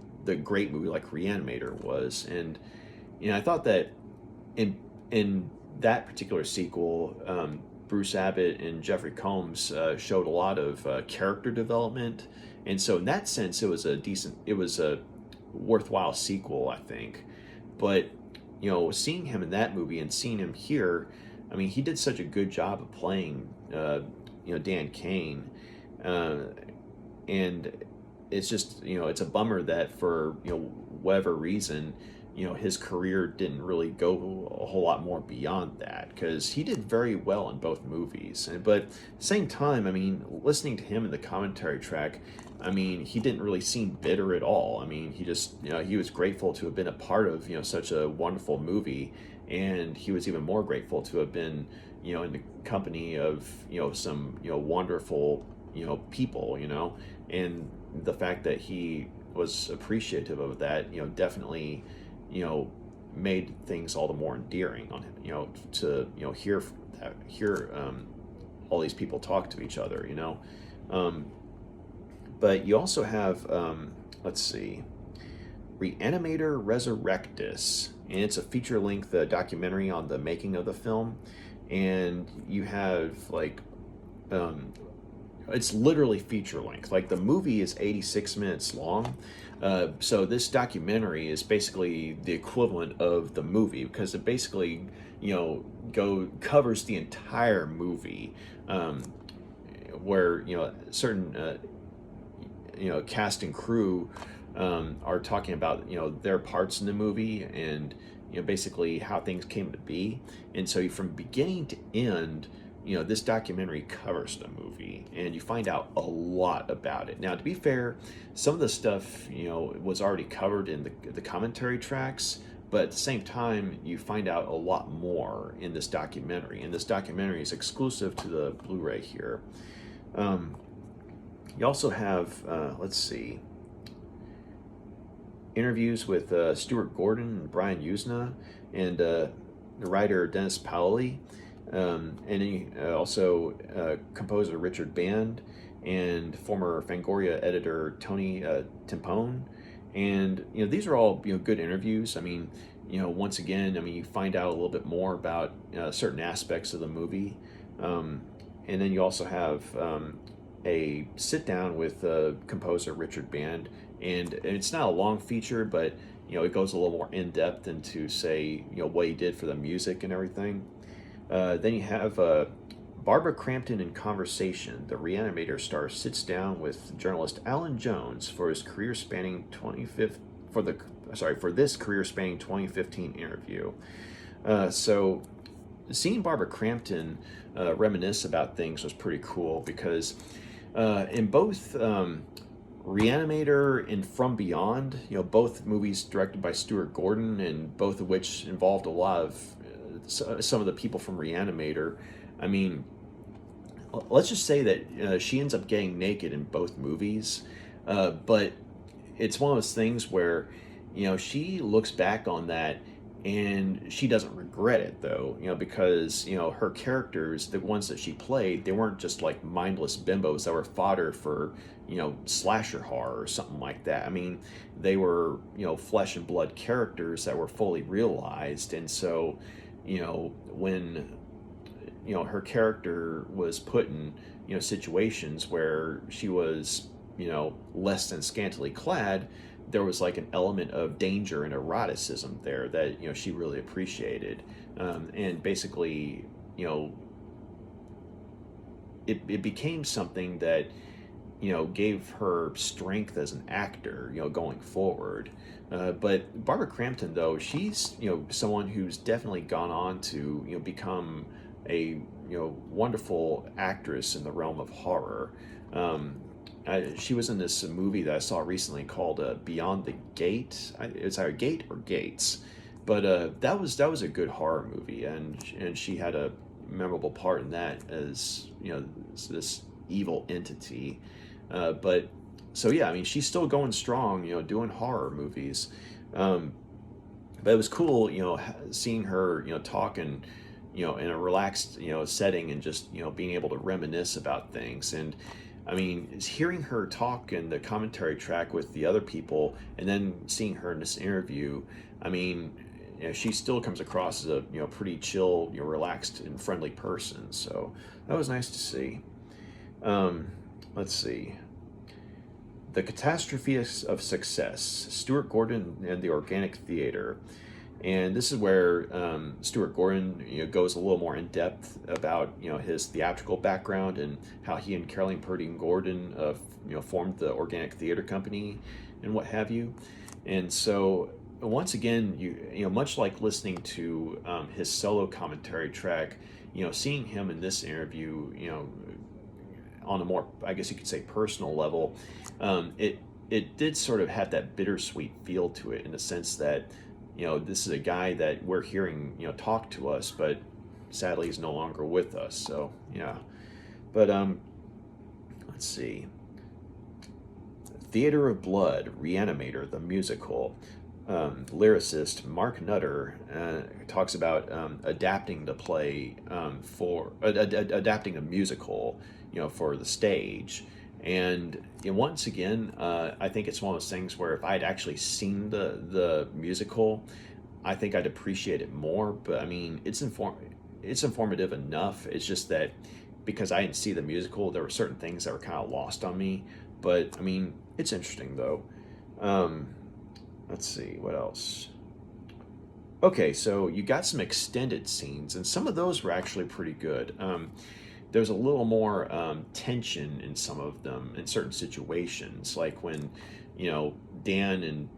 great movie like Re-Animator was. And I thought that in that particular sequel, Bruce Abbott and Jeffrey Combs showed a lot of character development. And so in that sense, it was a worthwhile sequel, I think. But, seeing him in that movie and seeing him here, I mean, he did such a good job of playing, Dan Cain. And it's just, it's a bummer that for, whatever reason, his career didn't really go a whole lot more beyond that, because he did very well in both movies. But at the same time, I mean, listening to him in the commentary track, I mean, he didn't really seem bitter at all. I mean, he just, he was grateful to have been a part of, such a wonderful movie, and he was even more grateful to have been, in the company of, some, wonderful, people, and the fact that he was appreciative of that, definitely, made things all the more endearing on him, to hear all these people talk to each other, but you also have let's see, Re-Animator Resurrectus, and it's a feature-length documentary on the making of the film, and you have it's literally feature-length. Like, the movie is 86 minutes long. So this documentary is basically the equivalent of the movie, because it basically, covers the entire movie, where certain cast and crew are talking about their parts in the movie, and basically how things came to be. And so from beginning to end, this documentary covers the movie, and you find out a lot about it. Now, to be fair, some of the stuff, was already covered in the commentary tracks, but at the same time, you find out a lot more in this documentary, and this documentary is exclusive to the Blu-ray here. You also have, let's see, interviews with Stuart Gordon and Brian Usna, and the writer Dennis Paoli, and also composer Richard Band, and former Fangoria editor Tony Timpone. And these are all good interviews. I mean, once again, I mean, you find out a little bit more about certain aspects of the movie, and then you also have a sit down with composer Richard Band, and it's not a long feature, but it goes a little more in depth into, say, what he did for the music and everything. Then you have Barbara Crampton in conversation. The Re-Animator star sits down with journalist Alan Jones for his career spanning for this career spanning 2015 interview. So seeing Barbara Crampton reminisce about things was pretty cool, because in both Re-Animator and From Beyond, both movies directed by Stuart Gordon, and both of which involved a lot of some of the people from Re-Animator. I mean, let's just say that she ends up getting naked in both movies, but it's one of those things where she looks back on that, and she doesn't regret it though, because her characters, the ones that she played, they weren't just like mindless bimbos that were fodder for slasher horror or something like that. I mean, they were flesh and blood characters that were fully realized. And so when her character was put in situations where she was less than scantily clad, there was like an element of danger and eroticism there that she really appreciated, and basically it became something that gave her strength as an actor going forward. But Barbara Crampton, though, she's someone who's definitely gone on to become a wonderful actress in the realm of horror. She was in this movie that I saw recently called Beyond the Gate. It's either Gate or Gates, but that was a good horror movie, and she had a memorable part in that as this evil entity. But so yeah, I mean, she's still going strong, doing horror movies. But it was cool, seeing her, talk and in a relaxed, setting, and just being able to reminisce about things. And I mean, hearing her talk in the commentary track with the other people, and then seeing her in this interview, I mean, she still comes across as a pretty chill, relaxed and friendly person. So that was nice to see. Let's see. The Catastrophe of Success, Stuart Gordon and the Organic Theater. And this is where Stuart Gordon goes a little more in depth about his theatrical background and how he and Caroline Purdy Gordon formed the Organic Theater Company and what have you. And so once again, much like listening to his solo commentary track, seeing him in this interview, on a more, I guess you could say, personal level, it did sort of have that bittersweet feel to it, in the sense that this is a guy that we're hearing talk to us, but sadly he's no longer with us. So yeah. But let's see. Theater of Blood, Re-Animator, the musical. Lyricist Mark Nutter talks about adapting the play for adapting a musical, for the stage. And once again, I think it's one of those things where if I had actually seen the musical, I think I'd appreciate it more. But I mean, it's informative enough. It's just that because I didn't see the musical, there were certain things that were kind of lost on me. But I mean, it's interesting though. Let's see, what else? Okay, so you got some extended scenes, and some of those were actually pretty good. There's a little more tension in some of them in certain situations, like when Dan and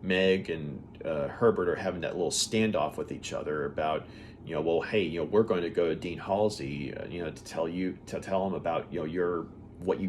Meg and Herbert are having that little standoff with each other about well, hey, we're going to go to Dean Halsey to tell him about what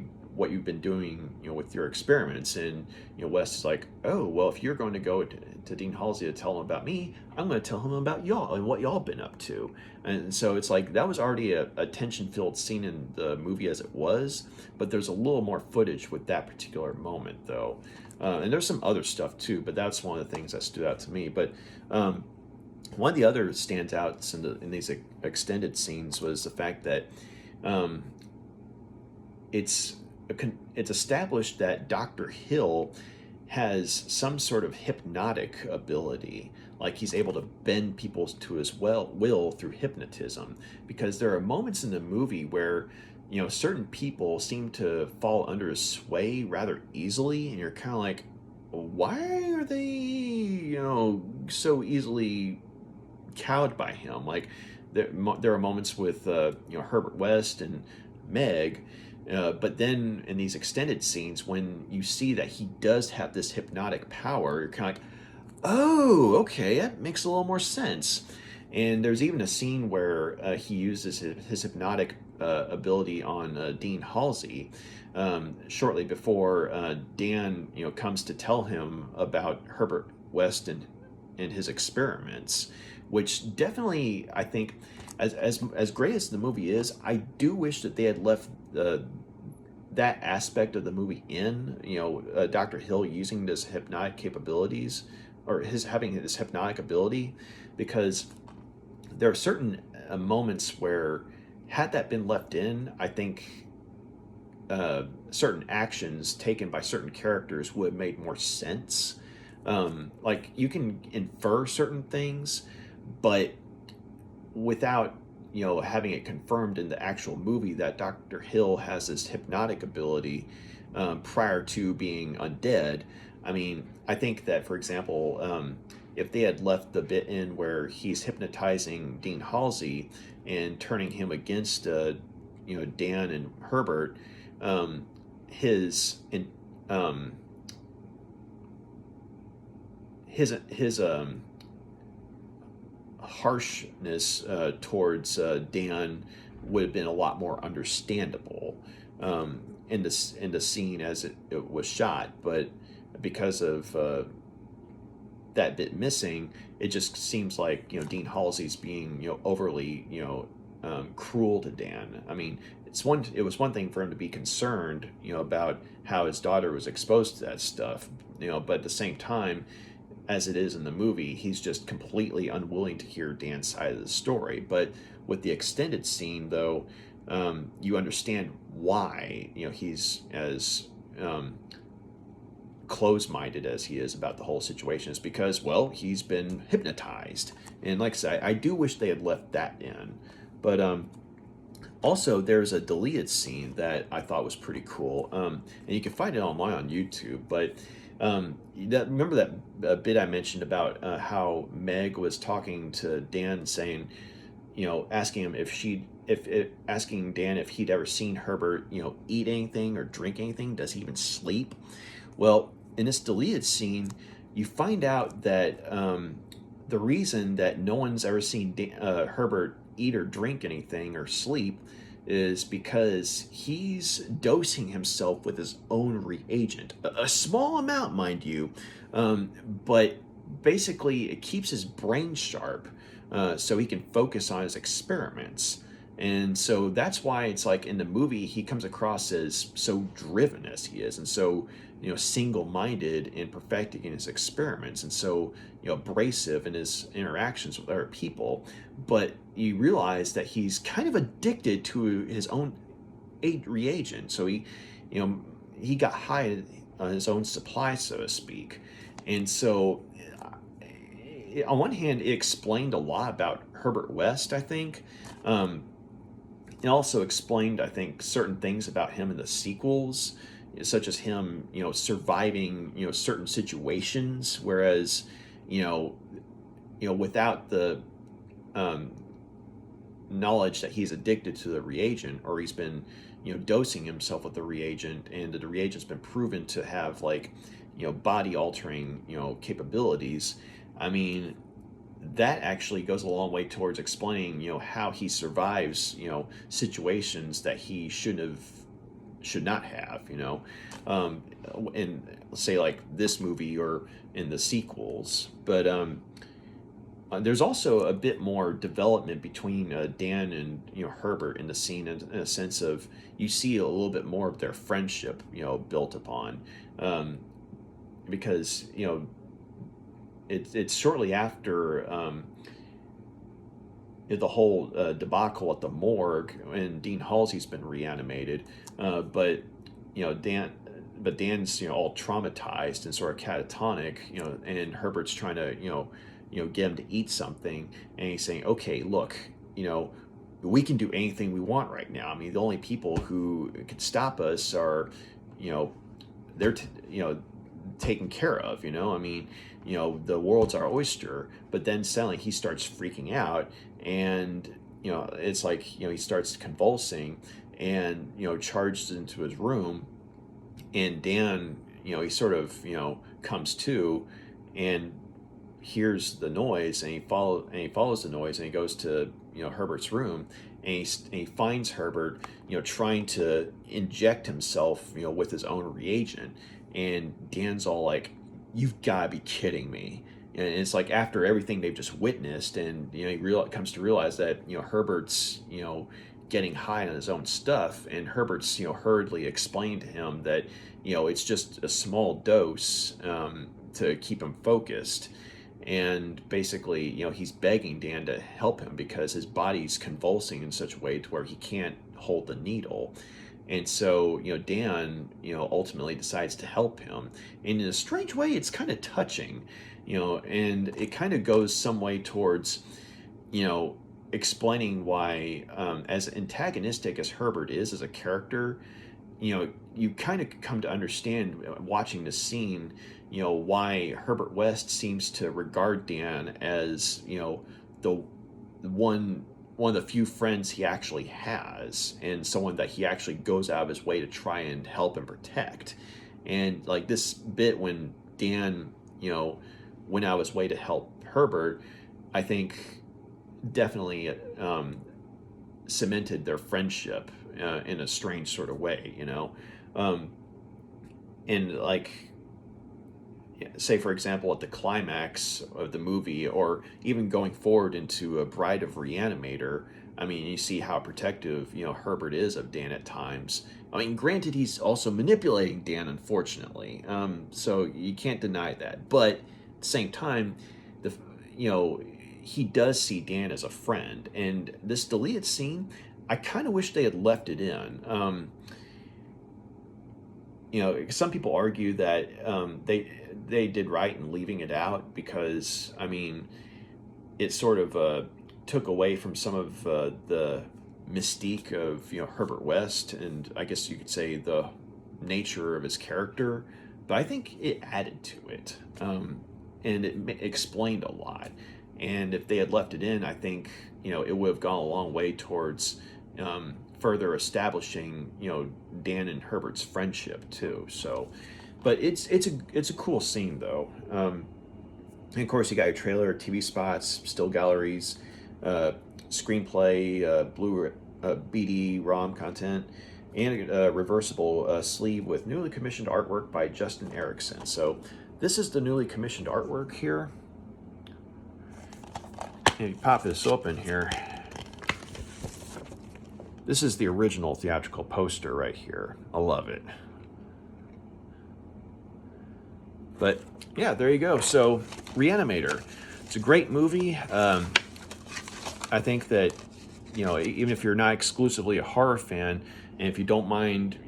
you've been doing with your experiments. And West is like, oh well, if you're going to go to Dean Halsey to tell him about me, I'm going to tell him about y'all and what y'all been up to. And so it's like that was already a tension-filled scene in the movie as it was, but there's a little more footage with that particular moment though. And there's some other stuff too, but that's one of the things that stood out to me. But one of the other standouts in these extended scenes was the fact that it's established that Dr. Hill has some sort of hypnotic ability, like he's able to bend people to his will through hypnotism, because there are moments in the movie where certain people seem to fall under his sway rather easily, and you're kind of like, why are they so easily cowed by him? Like there are moments with Herbert West and Meg. But then in these extended scenes, when you see that he does have this hypnotic power, you're kind of like, oh, okay, that makes a little more sense. And there's even a scene where he uses his hypnotic ability on Dean Halsey shortly before Dan comes to tell him about Herbert West and his experiments, which definitely, I think, as great as the movie is, I do wish that they had left that aspect of the movie in, Dr. Hill using his hypnotic capabilities, or his having this hypnotic ability, because there are certain moments where, had that been left in, I think certain actions taken by certain characters would have made more sense. Like, you can infer certain things, but without having it confirmed in the actual movie that Dr. Hill has this hypnotic ability prior to being undead. I mean, I think that, for example, if they had left the bit in where he's hypnotizing Dean Halsey and turning him against Dan and Herbert, his in, his harshness towards Dan would have been a lot more understandable in the scene as it was shot. But because of that bit missing, it just seems like Dean Halsey's being overly cruel to Dan. I mean, it was one thing for him to be concerned about how his daughter was exposed to that stuff, but at the same time, as it is in the movie, he's just completely unwilling to hear Dan's side of the story. But with the extended scene, though, you understand why he's as close-minded as he is about the whole situation. Is because, well, he's been hypnotized. And like I said, I do wish they had left that in. But also, there's a deleted scene that I thought was pretty cool, and you can find it online on YouTube. But remember that bit I mentioned about how Meg was talking to Dan, saying, asking him asking Dan if he'd ever seen Herbert, eat anything or drink anything. Does he even sleep? Well, in this deleted scene, you find out that the reason that no one's ever seen Herbert eat or drink anything or sleep is because he's dosing himself with his own reagent. A small amount, mind you, but basically it keeps his brain sharp so he can focus on his experiments. And so that's why it's like in the movie he comes across as so driven as he is, and so single-minded in perfecting his experiments, and so abrasive in his interactions with other people. But you realize that he's kind of addicted to his own reagent. So he got high on his own supply, so to speak. And so on one hand, it explained a lot about Herbert West, I think. It also explained, I think, certain things about him in the sequels, such as him, surviving, certain situations, whereas, without the knowledge that he's addicted to the reagent, or he's been, dosing himself with the reagent, and the reagent's been proven to have, like, body-altering, capabilities. I mean, that actually goes a long way towards explaining, how he survives, situations that he should not have, in, say, like this movie or in the sequels. But there's also a bit more development between Dan and Herbert in the scene, in a sense of you see a little bit more of their friendship, built upon, because it's shortly after the whole debacle at the morgue, and Dean Halsey's been reanimated, but Dan's all traumatized and sort of catatonic, and Herbert's trying to get him to eat something, and he's saying, okay, look, we can do anything we want right now. I mean, the only people who can stop us are they're taken care of. I mean, the world's our oyster. But then suddenly he starts freaking out, and it's like he starts convulsing, and charges into his room, and Dan he sort of comes to and hears the noise, and he follows the noise, and he goes to Herbert's room, and he finds Herbert trying to inject himself with his own reagent, and Dan's all like, "You've got to be kidding me!" And it's like after everything they've just witnessed, and he comes to realize that Herbert's getting high on his own stuff, and Herbert's hurriedly explained to him that it's just a small dose, to keep him focused. And basically, he's begging Dan to help him because his body's convulsing in such a way to where he can't hold the needle. And so, Dan, ultimately decides to help him. And in a strange way, it's kind of touching, and it kind of goes some way towards, explaining why, as antagonistic as Herbert is as a character, you kind of come to understand watching this scene, why Herbert West seems to regard Dan as, the one of the few friends he actually has, and someone that he actually goes out of his way to try and help and protect. And like this bit when Dan, went out of his way to help Herbert, I think definitely cemented their friendship in a strange sort of way, and like, say for example at the climax of the movie, or even going forward into a Bride of Re-Animator, I mean, you see how protective Herbert is of Dan at times. I mean, granted, he's also manipulating Dan, unfortunately, so you can't deny that, but at the same time, he does see Dan as a friend. And this deleted scene, I kind of wish they had left it in. Some people argue that they did right in leaving it out because, I mean, it sort of took away from some of the mystique of Herbert West, and I guess you could say the nature of his character. But I think it added to it, and it explained a lot. And if they had left it in, I think it would have gone a long way towards further establishing Dan and Herbert's friendship too. So, but it's a cool scene though. And of course, you got your trailer, TV spots, still galleries, screenplay, Blu-ray, BD, ROM content, and a reversible sleeve with newly commissioned artwork by Justin Erickson. So this is the newly commissioned artwork here. And you pop this open here. This is the original theatrical poster right here. I love it. But yeah, there you go. So Re-Animator. It's a great movie. I think that, even if you're not exclusively a horror fan, and if you don't mind,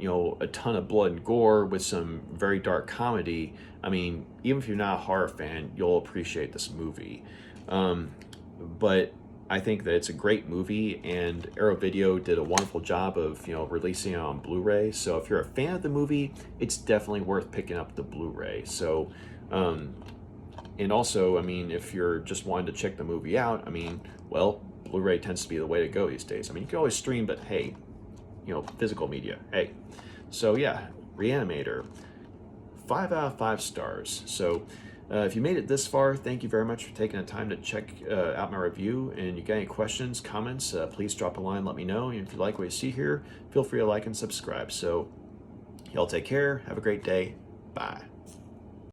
a ton of blood and gore with some very dark comedy, I mean, even if you're not a horror fan, you'll appreciate this movie. But I think that it's a great movie, and Arrow Video did a wonderful job of, releasing it on Blu-ray. So if you're a fan of the movie, it's definitely worth picking up the Blu-ray. So, and also, I mean, if you're just wanting to check the movie out, I mean, well, Blu-ray tends to be the way to go these days. I mean, you can always stream, but hey, physical media, hey. So yeah, Re-Animator, 5 out of 5 stars. So if you made it this far, thank you very much for taking the time to check out my review. And you got any questions, comments, please drop a line, let me know. And if you like what you see here, feel free to like and subscribe. So y'all take care, have a great day, bye.